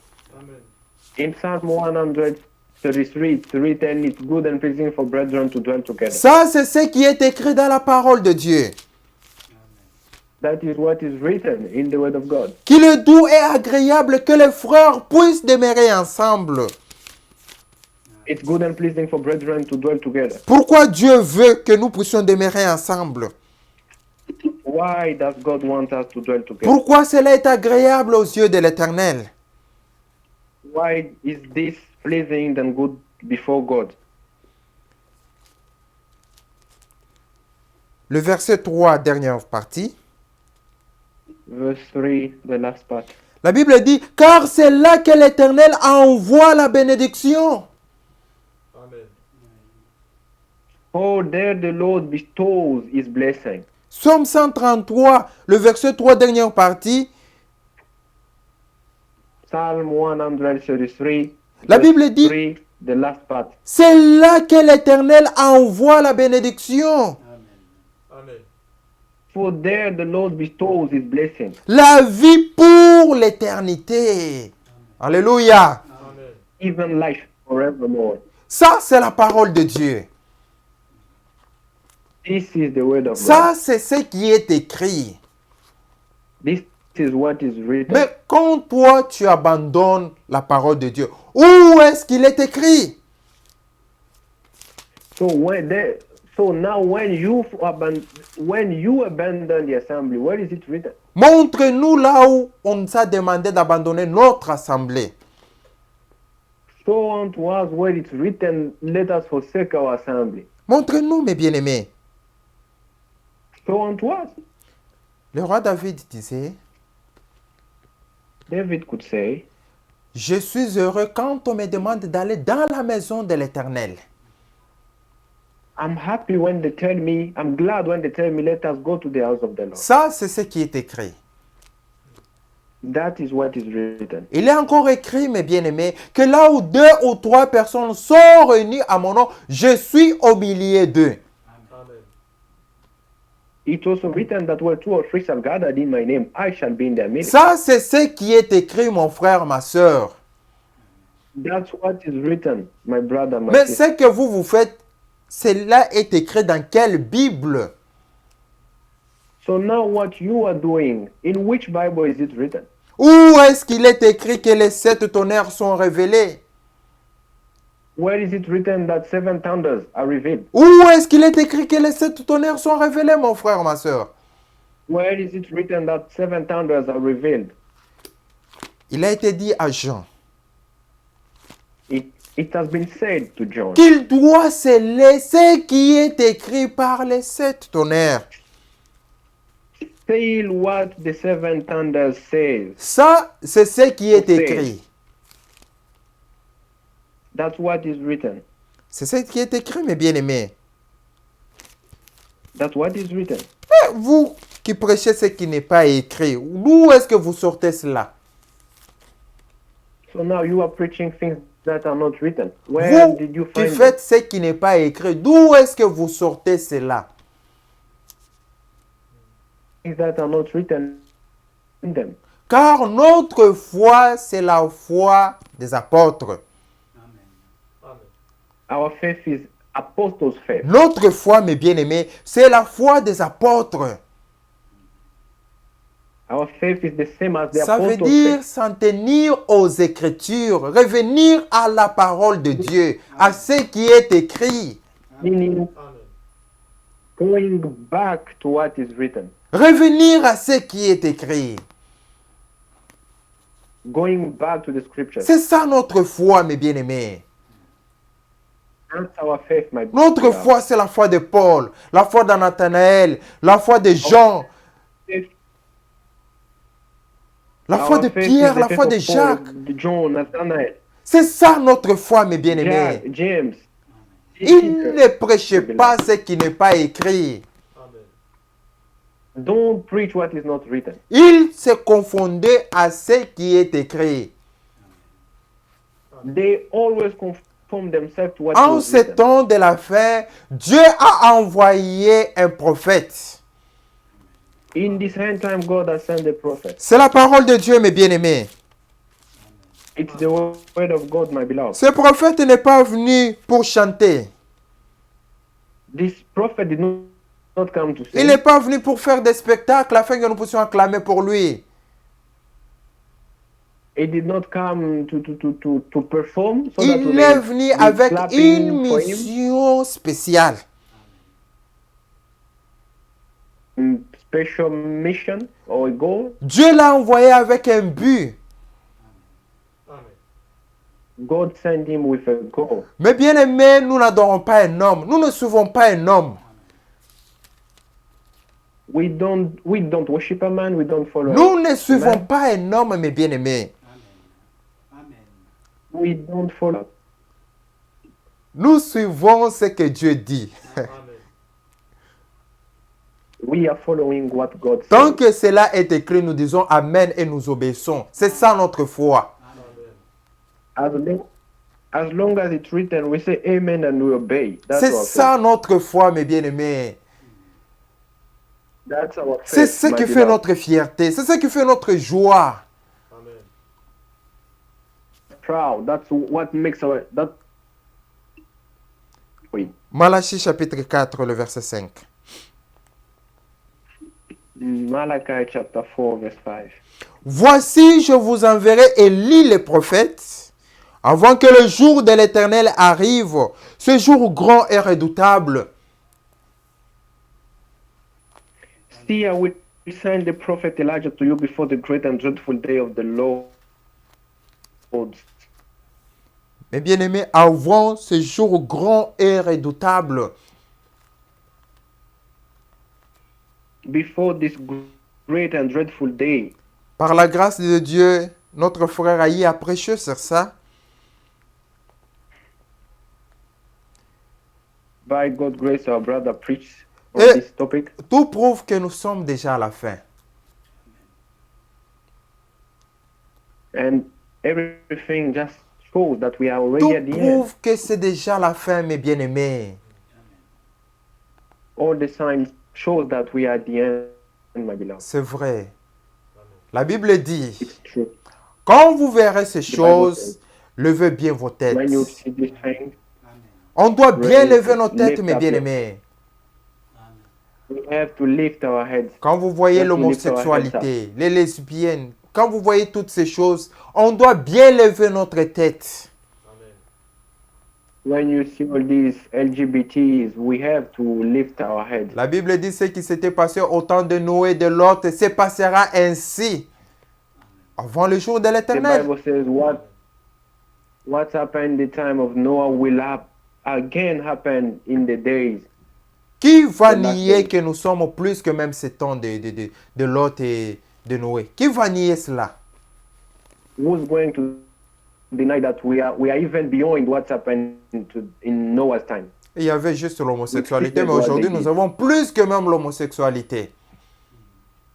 S2: In Psalm 133, it's written, it's good and pleasing for brethren to dwell together.
S3: Ça, c'est ce qui est écrit dans la parole de Dieu.
S2: That is what is written in the word of God.
S3: Qu'il est doux et agréable que les frères puissent demeurer ensemble.
S2: It's good and pleasing for brethren to dwell together.
S3: Pourquoi Dieu veut que nous puissions demeurer ensemble?
S2: Why does God want us to dwell together?
S3: Pourquoi cela est agréable aux yeux de l'Éternel?
S2: Why is this pleasing and good before God?
S3: Le verset 3, dernière partie.
S2: Verse 3, the last part.
S3: La Bible dit, car c'est là que l'Éternel envoie la bénédiction.
S2: For there the Lord bestows his blessing.
S3: Psaume 133, le verset 3, dernière partie.
S2: Psalm 133,
S3: La
S2: verse
S3: Bible dit,
S2: 3, the last part.
S3: c'est là que l'Éternel envoie la bénédiction.
S4: Amen.
S2: For there the Lord bestows his blessing.
S3: La vie pour l'éternité. Alléluia.
S4: Amen.
S2: Even life forevermore.
S3: Ça, c'est la parole de Dieu.
S2: This is the word of
S3: Ça,
S2: God.
S3: c'est ce qui est écrit.
S2: This is what is written.
S3: Mais quand toi, tu abandonnes la parole de Dieu, où est-ce qu'il est écrit?
S2: So now when you abandon the assembly, where is it written?
S3: Montre-nous là où on nous a demandé d'abandonner notre assemblée.
S2: Show unto us where it's written, let us forsake our assembly.
S3: Montre-nous, mes bien-aimés.
S2: Show unto us.
S3: Le roi David disait,
S2: David could say,
S3: je suis heureux quand on me demande d'aller dans la maison de l'Éternel.
S2: I'm happy when they tell me, I'm glad when they tell me, let us go to the house of the Lord.
S3: Ça, c'est ce qui est écrit.
S2: That is what is written.
S3: Il est encore écrit, mes bien-aimés, que là où 2 ou 3 personnes sont réunies à mon nom, je suis au milieu d'eux.
S4: Amen.
S2: It's also written that where 2 or 3 shall gathered in my name, I shall be in their midst.
S3: Ça, c'est ce qui est écrit, mon frère, ma soeur.
S2: That's what is written, my brother, my
S3: Mais
S2: sister.
S3: ce que vous faites, cela est écrit dans quelle Bible?
S2: So now what you are doing, in which Bible is it written?
S3: Où est-ce qu'il est écrit que les 7 tonnerres sont révélés?
S2: Where is it written that 7 thunders are revealed?
S3: Où est-ce qu'il est écrit que les 7 tonnerres sont révélés, mon frère, ma soeur?
S2: Where is it written that 7 thunders are revealed?
S3: Il a été dit à Jean
S2: It has been said to John
S3: qu'il doit sceller ce qui est écrit par les 7 tonnerres.
S2: Say what the 7 thunders says.
S3: Ça, c'est ce qui est écrit.
S2: That's what is written.
S3: C'est ce qui est écrit, mes bien-aimés.
S2: That's what is written.
S3: Et vous qui prêchez ce qui n'est pas écrit, d'où est-ce que vous sortez cela?
S2: So now you are preaching things that are not written. Where
S3: Vous
S2: did you
S3: qui
S2: find them?
S3: faites ce qui n'est pas écrit, d'où est-ce que vous sortez cela?
S2: Things that are not written in them.
S3: Car notre foi, c'est la foi des apôtres.
S4: Amen.
S2: Our faith is apostles' faith.
S3: Notre foi, mes bien-aimés, c'est la foi des apôtres.
S2: Our faith is the same as the
S3: Ça veut
S2: apostles'
S3: dire
S2: faith.
S3: s'en tenir aux Écritures, revenir à la parole de Dieu, à ce qui est écrit.
S2: Meaning
S4: Amen.
S2: going back to what is written.
S3: Revenir à ce qui est écrit.
S2: Going back to the scriptures.
S3: C'est ça notre foi, mes bien-aimés.
S2: That's our faith, my
S3: Notre
S2: brother.
S3: foi, c'est la foi de Paul, la foi de Nathanaël, la foi de Jean,
S2: Faith-
S3: la
S2: our
S3: foi de
S2: faith is
S3: Pierre,
S2: the
S3: la
S2: faith
S3: foi
S2: of
S3: de
S2: Paul,
S3: Jacques.
S2: John, Nathanael,
S3: C'est ça notre foi, mes bien-aimés.
S2: James.
S3: Il
S2: Peter.
S3: ne prêchez pas ce qui n'est pas écrit.
S4: Amen.
S2: Don't preach what is not written.
S3: Il se confondait à ce qui est écrit.
S2: They always conform themselves to what
S3: En
S2: is
S3: ce
S2: written.
S3: temps de la fin, Dieu a envoyé un prophète.
S2: In this end time, God has sent a prophet.
S3: C'est la parole de Dieu, mes bien-aimés.
S2: It's the word of God, my beloved.
S3: Ce prophète n'est pas venu pour chanter.
S2: This prophet did not come to
S3: Il
S2: sing.
S3: n'est pas venu pour faire des spectacles afin que nous puissions acclamer pour lui.
S2: He did not come to perform so that we
S3: Il
S2: may
S3: est venu
S2: be
S3: avec
S2: clapping
S3: une
S2: for him.
S3: mission spéciale.
S2: Special mission or a goal.
S3: Dieu l'a envoyé avec un but.
S4: Amen.
S2: God sent him with a goal.
S3: Mais bien aimé, nous n'adorons pas un homme. Nous ne suivons pas un homme.
S2: We don't worship a man. We don't follow.
S3: Nous ne suivons
S2: man.
S3: pas un homme, mes bien aimés.
S2: We don't follow.
S3: Nous suivons ce que Dieu dit.
S4: Amen.
S2: we are following what God
S3: Tant
S2: says.
S3: que cela est écrit, nous disons Amen et nous obéissons. C'est ça notre foi.
S4: Amen.
S2: As long as it's written, we say amen and we obey. That's
S3: C'est
S2: our
S3: ça
S2: faith.
S3: notre foi, mes bien-aimés.
S2: That's our
S3: C'est
S2: faith,
S3: ce
S2: my
S3: qui fait
S2: beloved.
S3: notre fierté. C'est ce qui fait notre joie.
S4: Amen.
S2: Proud. That's what makes our that. Oui.
S3: Malachie chapitre 4, le verset 5.
S2: Malachi chapter 4 verse 5.
S3: Voici, je vous enverrai Élie les prophètes, avant que le jour de l'Éternel arrive, ce jour grand et redoutable.
S2: See, I will send the prophet Elijah to you before the great and dreadful day of the Lord.
S3: Mes bien-aimés, avant ce jour grand et redoutable,
S2: Before this great and dreadful day,
S3: par la grâce de Dieu, notre frère Aïe a prêché sur ça.
S2: by God's grace, our brother preached on
S3: Eh.
S2: this topic.
S3: Tout prouve que nous sommes déjà à la fin.
S2: And everything just shows that we are
S3: Tout
S2: already at the end.
S3: prouve que c'est déjà la fin, mes bien-aimés.
S2: All the signs shows that we are at the end, my beloved.
S3: C'est vrai. La Bible dit,
S2: It's true.
S3: quand vous verrez ces
S2: Bible
S3: choses,
S2: says,
S3: levez bien vos têtes.
S2: When you see these things,
S3: On doit bien lever nos têtes,
S2: Lift
S3: mes
S2: up
S3: bien-aimés.
S2: we have to lift our heads.
S3: Quand vous voyez
S2: Let's lift our
S3: l'homosexualité, les lesbiennes, quand vous voyez toutes ces choses, on doit bien lever notre tête.
S4: Amen.
S2: When you see all these LGBTs, we have to lift our heads.
S3: La Bible dit ce qui s'était passé au temps de Noé et de Lot se passera ainsi avant le jour de
S2: The
S3: l'Éternel.
S2: Bible says what's happened in the time of Noah will again happen in the days.
S3: Qui va
S2: The last
S3: nier
S2: days.
S3: que nous sommes plus que même ce temps de Lot et de Noé? Qui va nier cela?
S2: Who's going to deny that we are even beyond what's happened in Noah's time?
S3: Il y avait juste l'homosexualité, mais
S2: Oui,
S3: aujourd'hui
S2: oui.
S3: nous avons plus que même l'homosexualité.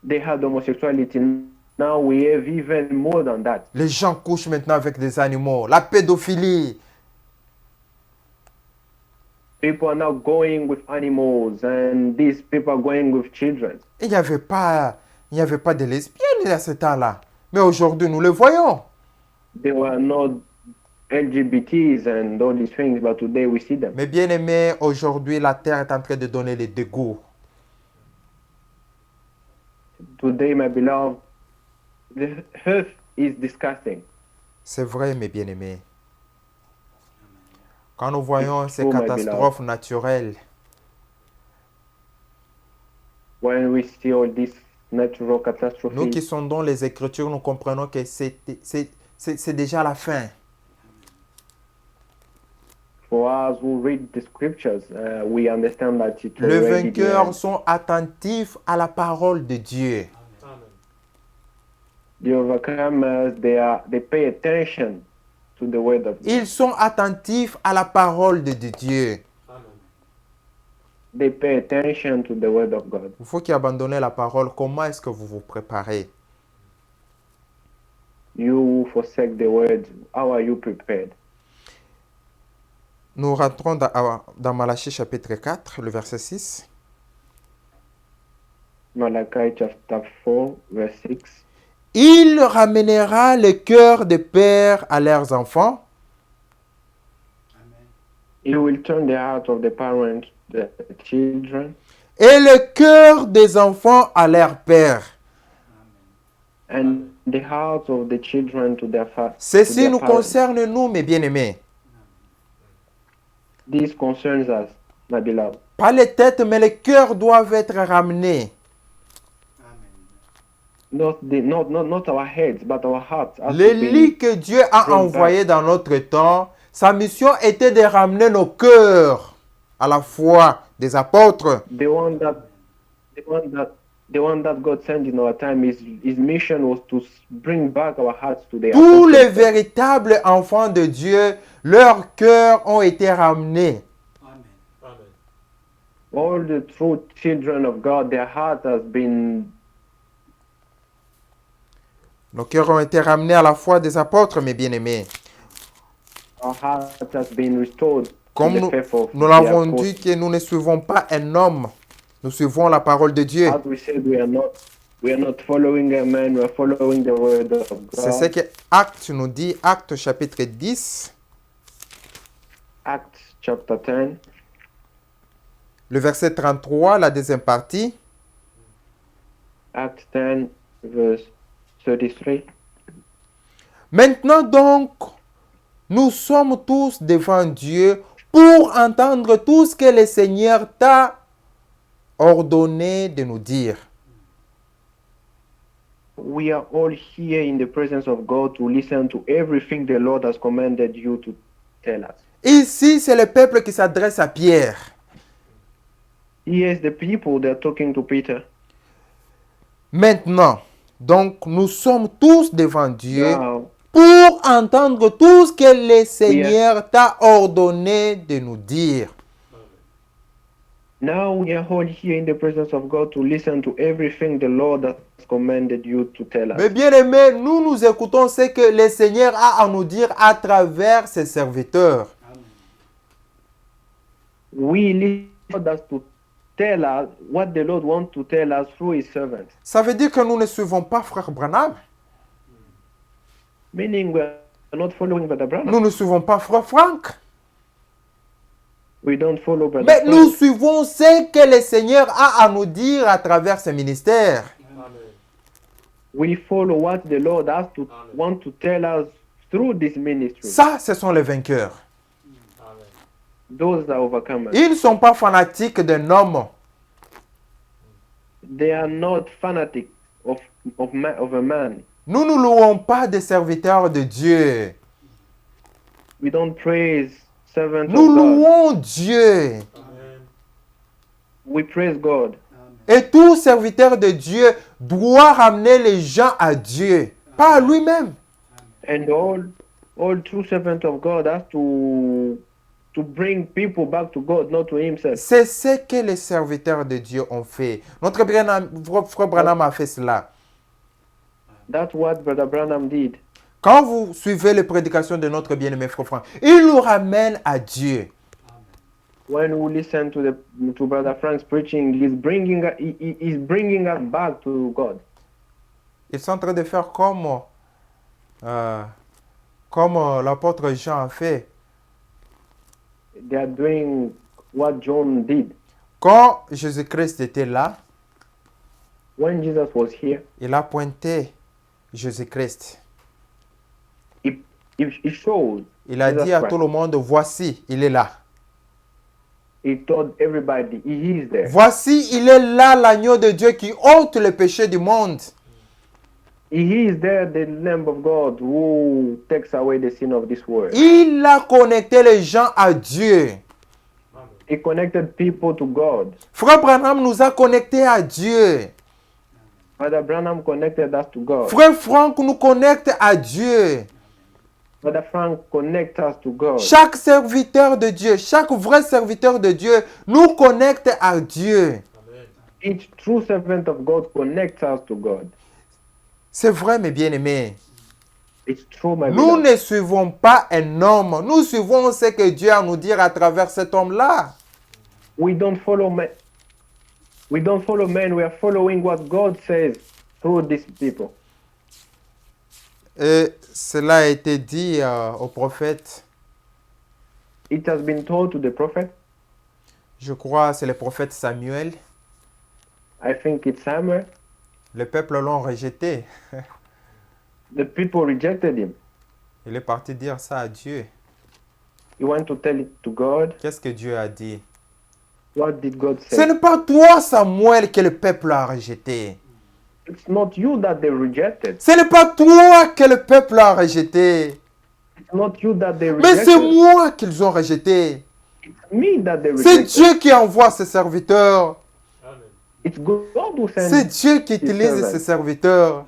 S2: They had homosexuality. Now we have even more than that.
S3: Les gens couchent maintenant avec des animaux, la pédophilie.
S2: People are now going with animals, and these people are going with children.
S3: Il n'y avait pas de lesbiennes à ce temps-là. Mais aujourd'hui, nous le voyons.
S2: There were no LGBTs and all these things, but today we see them.
S3: Mais bien aimé, aujourd'hui, la terre est en train de donner les dégoûts.
S2: Today, my beloved, the earth is disgusting.
S3: C'est vrai, mes bien-aimés. Quand nous voyons ces
S2: true, my
S3: catastrophes naturelles,
S2: When we see all these natural catastrophes,
S3: nous qui sommes dans les Écritures, nous comprenons que c'est déjà la fin.
S2: for us who read the scriptures, we understand that it's
S3: Les
S2: already the
S3: vainqueurs
S2: end.
S3: sont attentifs à la parole de Dieu.
S4: Amen.
S2: The overcomers, they pay attention to the word of God.
S3: Ils sont attentifs à la parole de Dieu.
S4: Amen.
S2: They pay attention to the word of God.
S3: Vous qui abandonnez la parole, comment est-ce que vous vous préparez?
S2: You who forsake the word, how are you prepared?
S3: Nous rentrons dans Malachie chapitre 4, le verset 6.
S2: Malachi chapter 4, verse 6.
S3: Il ramènera le cœur des pères à leurs enfants
S2: He will turn the heart of the parents, the children,
S3: et le cœur des enfants à leurs pères.
S2: and the hearts of the children to their
S3: Ceci nous
S2: parents.
S3: concerne nous, mes bien-aimés.
S2: This concerns us, my beloved.
S3: Pas les têtes, mais les cœurs doivent être ramenés.
S2: Not our heads, but our hearts. has to
S3: Les
S2: be-
S3: lits que Dieu a
S2: brought
S3: envoyés dans notre temps, sa mission était de ramener nos cœurs à la foi des apôtres.
S2: The one that God sent in our time, his mission was to bring back our hearts to the
S3: Tous
S2: apostles.
S3: les véritables enfants de Dieu, leurs cœurs ont été ramenés.
S4: Amen.
S2: all the true children of God, their heart has been,
S3: Nos cœurs ont été ramenés à la foi des apôtres, mes bien-aimés.
S2: our heart has been restored to
S3: Comme
S2: the faith of
S3: nous
S2: the
S3: l'avons dit
S2: apostles.
S3: que nous ne suivons pas un homme, nous suivons la parole de Dieu.
S2: As we said, we are not following a man, we are following the word of
S3: C'est ce
S2: God.
S3: que Actes nous dit, Actes chapitre 10,
S2: Acts chapter 10,
S3: le verset 33, la deuxième partie.
S2: Acts 10, verse 33.
S3: Maintenant donc, nous sommes tous devant Dieu pour entendre tout ce que le Seigneur t'a ordonné de nous dire.
S2: We are all here in the presence of God to listen to everything the Lord has commanded you to tell us.
S3: Ici, c'est le peuple qui s'adresse à Pierre.
S2: Here's the people that are talking to Peter.
S3: Maintenant, donc, nous sommes tous devant Dieu
S2: Now,
S3: pour entendre tout ce que le Seigneur t'a ordonné de nous dire.
S2: now we are all here in the presence of God to listen to everything the Lord has commanded you to tell us.
S3: Mais bien aimés, nous écoutons ce que le Seigneur a à nous dire à travers ses serviteurs.
S2: We listen us to tell us what the Lord wants to tell us through his servants.
S3: Ça veut dire que nous ne suivons pas Frère Branham.
S2: Meaning we are not following Brother Branham.
S3: Nous ne suivons pas Frère Franck.
S2: We don't follow Brother
S3: Mais nous
S2: Frank.
S3: suivons ce que le Seigneur a à nous dire à travers ses ministères.
S4: Amen.
S2: We follow what the Lord has to
S4: Amen.
S2: want to tell us through this ministry.
S3: Ça, ce sont les vainqueurs.
S4: Amen.
S2: Those are overcomers.
S3: Ils ne sont pas fanatiques d'un homme.
S2: They are not fanatics of a man.
S3: Nous ne louons pas des serviteurs de Dieu.
S2: We don't praise servants
S3: Nous
S2: of God.
S3: louons Dieu.
S4: Amen.
S2: We praise God.
S3: Et tout serviteur de Dieu doit ramener les gens à Dieu, pas à lui-même.
S2: And all true servants of God has to bring people back to God, not to himself.
S3: C'est ce que les serviteurs de Dieu ont fait. Notre frère Branham a fait cela.
S2: That's what Brother Branham did.
S3: Quand vous suivez les prédications de notre bien-aimé frère Franck, il nous ramène à Dieu.
S2: When we listen to Brother Frank's preaching, he's bringing us back to God.
S3: Ils sont en train de faire comme l'apôtre Jean a fait.
S2: They are doing what John did.
S3: Quand Jésus-Christ était là,
S2: When Jesus was here,
S3: il a pointé Jésus-Christ.
S2: he showed.
S3: Il a
S2: Jesus
S3: dit à
S2: Christ.
S3: tout le monde, voici, il est là.
S2: He told everybody, he is there.
S3: Voici, il est là, l'agneau de Dieu qui ôte le péché du monde.
S2: He is there, the Lamb of God who takes away the sin of this world.
S3: Il a connecté les gens à Dieu.
S4: Amen.
S2: He connected people to God.
S3: Frère Branham nous a connectés à Dieu.
S2: Brother Branham connected us to God.
S3: Frère Franck nous connecte à Dieu.
S2: Brother Frank connects us to God.
S3: Chaque serviteur de Dieu, chaque vrai serviteur de Dieu nous connecte à Dieu.
S4: Amen.
S2: Each true servant of God connects us to God.
S3: C'est vrai, mes bien-aimés.
S2: It's true, my
S3: Nous
S2: beloved.
S3: ne suivons pas un homme. Nous suivons ce que Dieu a à nous dire à travers cet homme-là.
S2: We don't follow men. We don't follow men. We are following what God says through these people.
S3: Et cela a été dit au prophète.
S2: It has been told to the prophet.
S3: Je crois c'est le prophète Samuel.
S2: I think it's Samuel.
S3: Le peuple l'ont rejeté.
S2: The people rejected him.
S3: Il est parti dire ça à Dieu.
S2: He went to tell it to God.
S3: Qu'est-ce que Dieu a dit?
S2: What did God
S3: Ce
S2: say?
S3: n'est pas toi, Samuel, que le peuple a rejeté.
S2: It's not you that they rejected.
S3: Ce n'est pas toi que le peuple a rejeté.
S2: It's not you that they
S3: Mais c'est
S2: rejected.
S3: moi qu'ils ont rejeté.
S2: Me that they
S3: C'est
S2: rejected.
S3: Dieu qui envoie ses serviteurs.
S4: Amen.
S2: It's God who
S3: C'est
S2: sends.
S3: Dieu qui utilise ses serviteurs.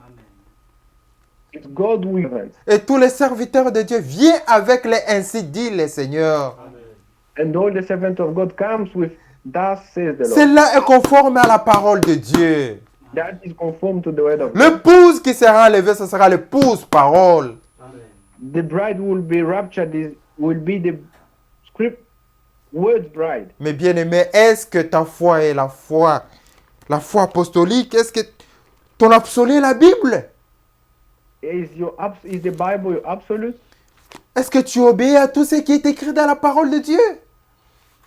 S2: It's God who sends.
S3: Et tous les serviteurs de Dieu viennent avec les ainsi dit le Seigneur.
S4: Amen.
S2: And all the servants of God comes with Thus says the Lord.
S3: Cela est conforme à la parole de Dieu.
S2: That is conformed to the word of God.
S3: L'épouse qui sera enlevée, ce sera l'épouse parole.
S4: Amen.
S2: The bride who will be raptured will be the script word's bride.
S3: Mais bien aimé, est-ce que ta foi est la foi apostolique? Est-ce que ton absolu est la Bible?
S2: Is the Bible your absolute?
S3: Est-ce que tu obéis à tout ce qui est écrit dans la parole de Dieu?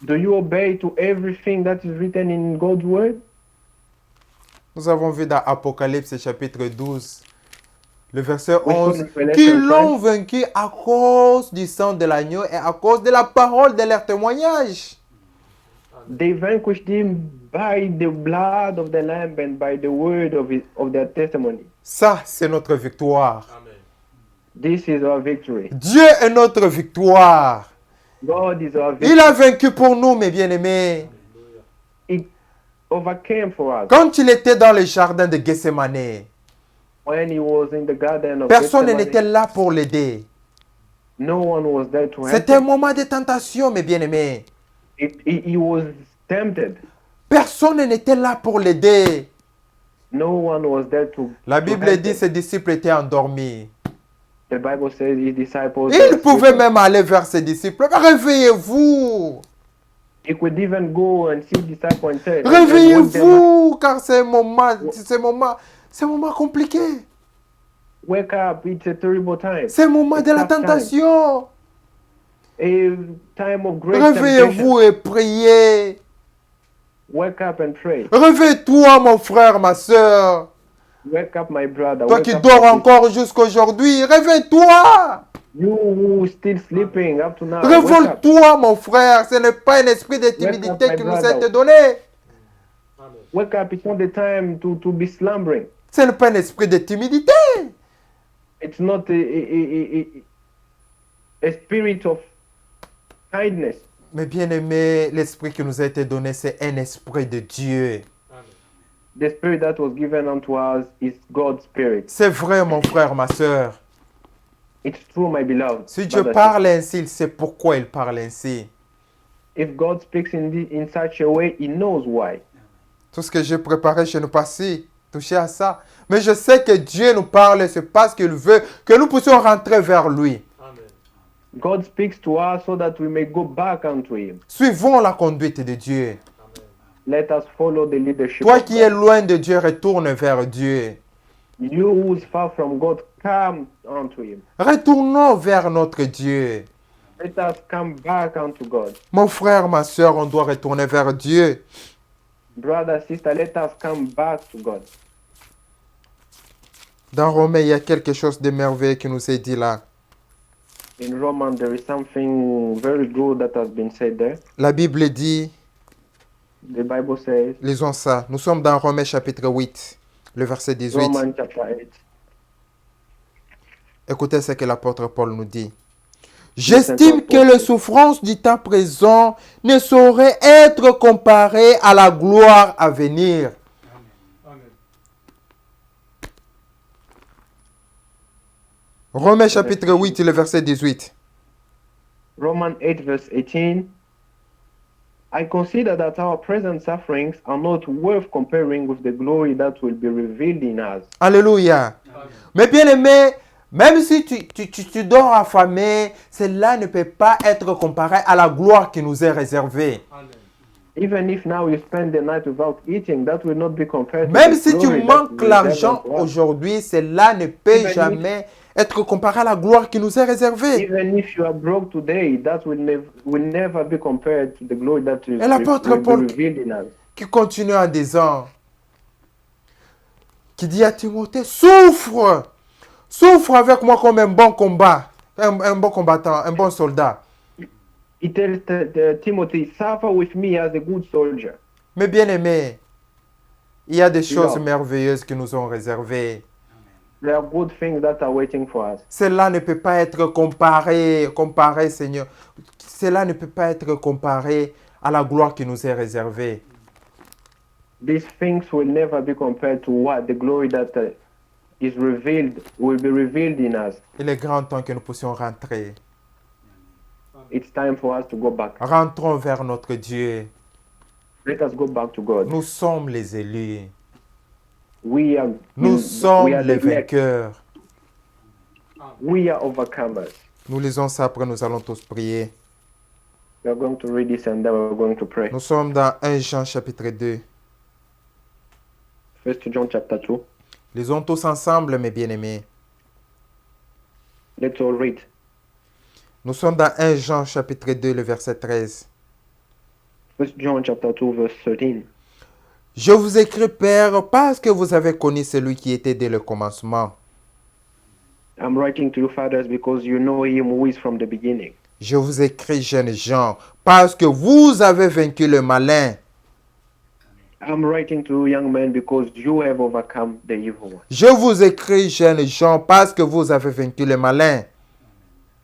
S2: Do you obey to everything that is written in God's word?
S3: Nous avons vu dans Apocalypse chapitre 12, le verset
S2: Which
S3: 11,
S2: one, Revelation
S3: qu'ils
S2: 12?
S3: l'ont vaincu à cause du sang de l'agneau et à cause de la parole de leur témoignage.
S2: They vanquished him by the blood of the Lamb and by the word of their testimony.
S3: Ça, c'est notre victoire.
S4: Amen.
S2: This is our victory.
S3: Dieu est notre victoire.
S2: God is our
S3: Il
S2: victory.
S3: a vaincu pour nous, mes bien-aimés.
S2: He overcame for us.
S3: Quand il était dans le jardin de Gethsemane,
S2: When he was in the garden of
S3: personne
S2: Gethsemane,
S3: n'était là pour l'aider.
S2: no one was there to help
S3: C'était un
S2: him.
S3: moment de tentation, mes bien-aimés.
S2: He was tempted.
S3: Personne n'était là pour l'aider.
S2: No one was there to
S3: La
S2: to
S3: Bible
S2: help
S3: dit
S2: him.
S3: que ses disciples étaient endormis.
S2: The Bible says his disciples
S3: Il
S2: were
S3: pouvait
S2: sleeping.
S3: même aller vers ses disciples. Réveillez-vous.
S2: He could even go and see disciples and say,
S3: Réveillez-vous, car c'est un moment compliqué.
S2: wake up, it's a terrible time.
S3: C'est un moment de la
S2: It's tough time.
S3: tentation.
S2: A time of great temptation.
S3: Réveillez-vous et priez.
S2: Wake up and pray.
S3: Réveille-toi, mon frère, ma soeur.
S2: Wake up, my brother.
S3: Toi
S2: Wake
S3: qui
S2: up,
S3: dors
S2: my sister.
S3: encore jusqu'aujourd'hui, réveille-toi.
S2: You who still sleeping up to now. Wake up.
S3: Révolte-toi, mon frère. Ce n'est pas un esprit de
S2: Wake
S3: timidité
S2: up, my
S3: qui nous a
S2: brother.
S3: été donné.
S4: Amen.
S2: Wake up. It's not the time to be slumbering.
S3: Ce n'est pas un esprit de timidité.
S2: It's not a spirit of kindness.
S3: Mais bien aimé, l'esprit qui nous a été donné, c'est un esprit de Dieu.
S4: Amen.
S2: The spirit that was given unto us is God's spirit.
S3: C'est vrai, mon frère, ma soeur.
S2: It's true, my beloved.
S3: Si Dieu
S2: brother.
S3: parle ainsi, il sait pourquoi il parle ainsi.
S2: If God speaks in such a way, He knows why.
S3: Tout ce que j'ai préparé, je n'ai pas si touché à ça. Mais je sais que Dieu nous parle, c'est parce qu'il veut que nous puissions rentrer vers lui.
S4: Amen.
S2: God speaks to us so that we may go back unto Him.
S3: Suivons la conduite de Dieu.
S4: Amen.
S2: Let us follow the leadership
S3: Toi
S2: of
S3: qui es
S2: God.
S3: loin de Dieu, retourne vers Dieu.
S2: You who is far from God, come unto Him.
S3: Retournons vers notre Dieu.
S2: Let us come back unto God.
S3: Mon frère, ma soeur, on doit retourner vers Dieu.
S2: Brother, sister, let us come back to God.
S3: Dans Romains, il y a quelque chose de merveilleux qui nous est dit là.
S2: In Romans, there is something very good that has been said there.
S3: La Bible dit,
S2: The Bible says,
S3: lisons ça. Nous sommes dans Romains chapitre 8, le verset 18.
S2: Romans chapter 8.
S3: Écoutez ce que l'apôtre Paul nous dit. J'estime que les souffrances du temps présent ne sauraient être comparées à la gloire à venir.
S4: Amen.
S3: Romains chapitre 8, le verset 18.
S2: Romans 8, verse 18. I consider that our present sufferings are not worth comparing with the glory that will be revealed in us.
S3: Alléluia.
S4: Amen.
S3: Mais bien aimé, même si tu dors affamé, cela ne peut pas être comparé à la gloire qui nous est réservée.
S4: Amen.
S2: Even if now you spend the night without eating, that will not be compared to
S3: Même
S2: the
S3: si tu
S2: glory that
S3: manques
S2: will be
S3: l'argent
S2: revealed unto us.
S3: aujourd'hui, cela ne peut
S2: Even if-
S3: jamais être comparé à la gloire qui nous est réservée.
S2: Even if you are broke today, that will never be compared to the glory that will,
S3: Et l'apôtre
S2: will be
S3: Paul-
S2: revealed in us.
S3: Qui continue en disant, qui dit à Timothée, souffre, souffre avec moi comme un bon combat, un bon combattant, un bon soldat.
S2: He tells Timothy, suffer with me as a good soldier.
S3: Mais bien aimé, il y a des choses
S2: Beloved.
S3: merveilleuses qui nous ont réservées.
S2: There are good things that are waiting for us.
S3: Cela ne peut pas être comparé, Seigneur. Cela ne peut pas être comparé à la gloire qui nous est réservée.
S2: These things will never be compared to what the glory that is revealed will be revealed in us.
S3: Il est grand temps que nous puissions rentrer.
S2: It's time for us to go back.
S3: Rentrons vers notre Dieu.
S2: Let us go back to God.
S3: Nous sommes les élus.
S2: We are
S3: Nous
S2: we
S3: sommes
S2: are
S3: les
S2: the elect.
S3: vainqueurs.
S4: Amen.
S2: We are overcomers.
S3: Nous lisons ça, après nous allons tous prier.
S2: We are going to read this and then we're going to pray.
S3: Nous sommes dans 1 Jean chapitre 2.
S2: 1 John chapter 2.
S3: Lisons tous ensemble, mes bien-aimés.
S2: Let's all read.
S3: Nous sommes dans 1 Jean chapitre 2, le verset 13.
S2: 1 John chapter 2 verse 13.
S3: Je vous écris, Père, parce que vous avez connu celui qui était dès le commencement.
S2: I'm writing to you, fathers, because you know him who is from the beginning.
S3: Je vous écris, jeunes gens, parce que vous avez vaincu le malin.
S2: I'm writing to you, young men, because you have overcome the evil one.
S3: Je vous écris, jeunes gens, parce que vous avez vaincu le malin.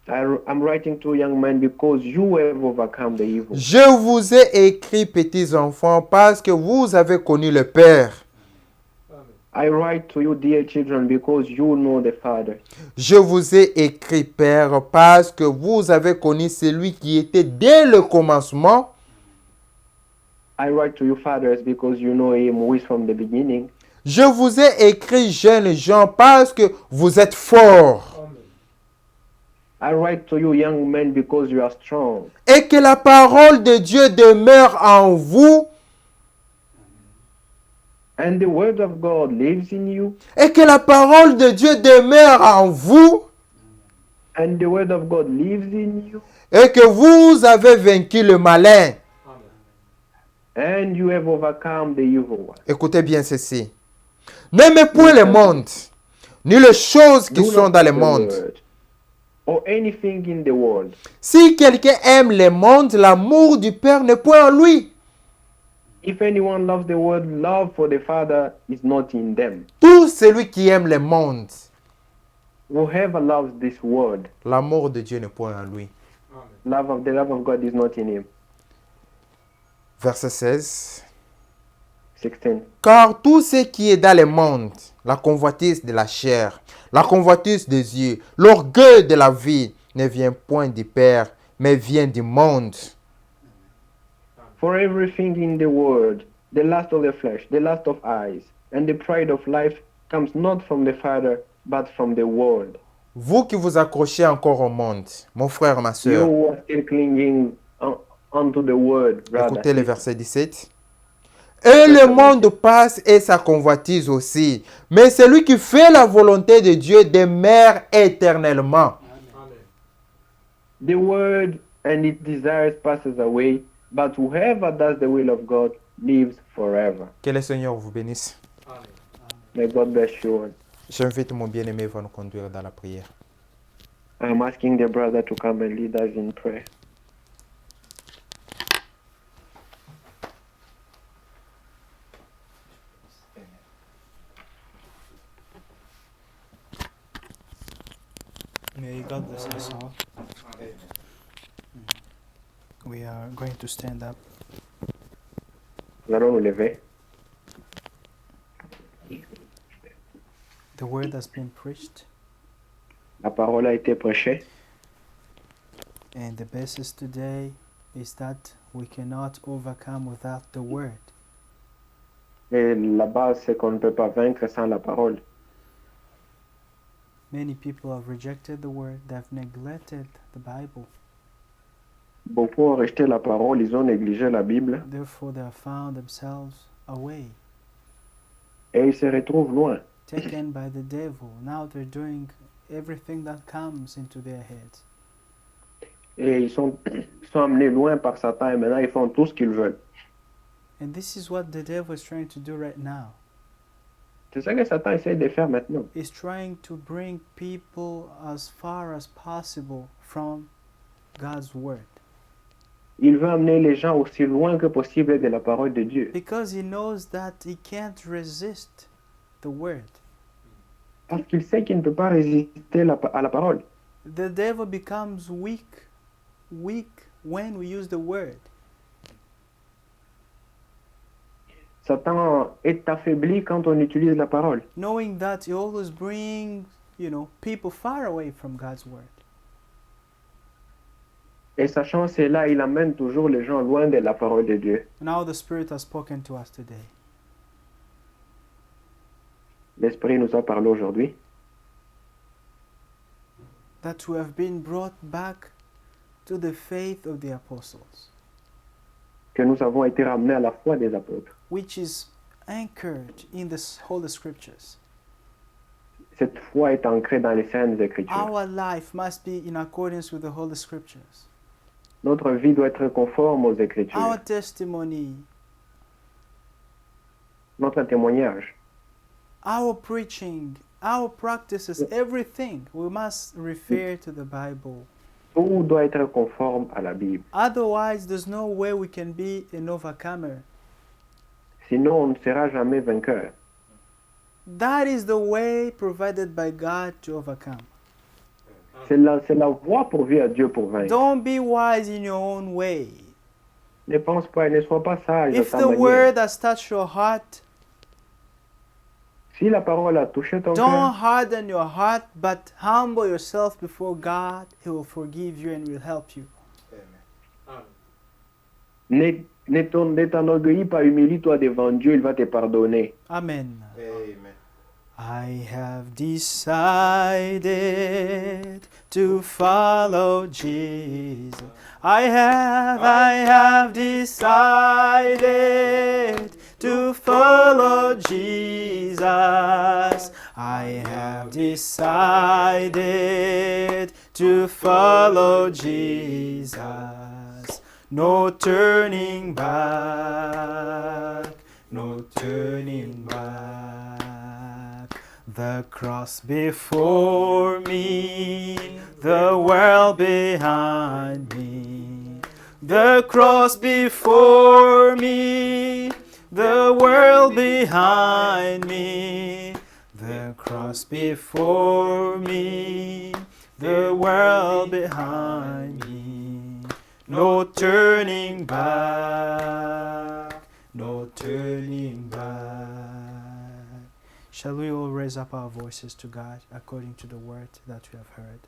S2: I'm writing to you, young men, because you have overcome the evil.
S3: Je vous ai écrit, petits enfants, parce que vous avez connu le Père.
S4: Amen.
S2: I write to you, dear children, because you know the Father.
S3: Je vous ai écrit, Père, parce que vous avez connu celui qui était dès le commencement.
S2: I write to you, fathers, because you know him who is from the beginning.
S3: Je vous ai écrit, jeunes gens, parce que vous êtes forts.
S4: Amen.
S2: I write to you, young men, because you are strong.
S3: Et que la parole de Dieu demeure en vous.
S2: And the word of God lives in you.
S3: Et que la parole de Dieu demeure en vous.
S2: And the word of God lives in you.
S3: Et que vous avez vaincu le malin.
S4: Amen.
S2: And you have overcome the evil one.
S3: Écoutez bien ceci. N'aimez point le monde, ni les choses qui
S2: Do
S3: sont
S2: not
S3: dans le
S2: hate the
S3: monde.
S2: word or anything in the world.
S3: Si quelqu'un aime le monde, l'amour du Père n'est point en lui.
S2: If anyone loves the world, love for the Father is not in them.
S3: Tout celui qui aime le monde,
S2: Whoever loves this world,
S3: l'amour de Dieu n'est point en lui.
S4: Amen.
S2: the love of God is not in him.
S3: Verset 16.
S2: 16.
S3: Car tout ce qui est dans le monde, la convoitise de la chair, la convoitise des yeux, l'orgueil de la vie, ne vient point du Père, mais vient du monde.
S2: For everything in the world, the lust of the flesh, the lust of eyes, and the pride of life comes not from the Father, but from the world.
S3: Vous qui vous accrochez encore au monde, mon frère, ma
S2: You
S3: soeur,
S2: who are still clinging onto the word, brother.
S3: écoutez le verset 17. Et le monde passe et sa convoitise aussi. Mais celui qui fait la volonté de Dieu demeure éternellement.
S4: Amen.
S2: The word and its desires passes away, but whoever does the will of God lives forever.
S3: Que le Seigneur vous bénisse.
S4: Amen.
S2: May God bless you.
S3: J'invite mon bien-aimé à nous conduire dans la prière.
S2: I'm asking the brother to come and lead us in prayer.
S1: May God bless us all. We are going to stand up.
S2: Nous allons nous lever.
S1: The word has been preached,
S2: La parole a été prêchée.
S1: and the basis today is that we cannot overcome without the word.
S2: Et la base, c'est qu'on ne peut pas vaincre sans la parole.
S1: Many people have rejected the word, they've neglected the Bible.
S2: Beaucoup ont rejeté la parole, ils ont négligé la Bible
S1: Therefore, they have found themselves away,
S2: et ils se retrouvent loin.
S1: taken by the devil. Now they're doing everything that comes into their heads.
S2: Et ils sont amenés loin par Satan et maintenant ils font tout ce qu'ils veulent.
S1: And this is what the devil is trying to do right now.
S2: C'est ça que Satan essaie de faire maintenant.
S1: He's trying to bring people as far as possible from God's word.
S2: Il veut amener les gens aussi loin que possible de la parole de Dieu.
S1: Because he knows that he can't resist the word.
S2: Parce qu'il sait qu'il ne peut pas résister à la parole.
S1: The devil becomes weak when we use the word.
S2: Satan est affaibli quand on utilise la parole.
S1: Knowing that he always brings, people far away from God's word.
S2: Et sachant cela, il amène toujours les gens loin de la parole de Dieu.
S1: Now the Spirit has spoken to us today.
S2: L'Esprit nous a parlé aujourd'hui
S1: That we have been brought back to the faith of the apostles,
S2: que nous avons été ramenés à la foi des apôtres.
S1: which is anchored in the Holy Scriptures.
S2: Cette foi est ancrée dans les Saintes Écritures.
S1: Our life must be in accordance with the Holy Scriptures.
S2: Notre vie doit être conforme aux Écritures.
S1: Our testimony,
S2: Notre témoignage,
S1: our preaching, our practices, everything, we must refer to the Bible.
S2: tout doit être conforme à la Bible.
S1: Otherwise, there's no way we can be an overcomer.
S2: Sinon, on ne sera jamais vainqueur.
S1: That is the way provided by God to overcome.
S2: C'est la voie pourvue à Dieu pour vaincre.
S1: Don't be wise in your own way.
S2: Ne pense pas, ne sois pas sage à
S1: If
S2: ta
S1: the
S2: manière.
S1: word has touched your heart,
S2: Si la parole a touché ton
S1: don't
S2: cœur,
S1: harden your heart, but humble yourself before God. He will forgive you and will help you.
S4: Amen.
S2: ne t'enorgueillis pas, humilie-toi devant Dieu, il va te pardonner.
S1: Amen.
S3: Amen.
S1: I have decided to follow Jesus. I have decided to follow Jesus. I have decided to follow Jesus. No turning back, no turning back. The cross before me, the world behind me. The cross before me, the world behind me. The cross before me, the world behind me. No turning back, no turning back. Shall we all raise up our voices to God according to the word that we have heard?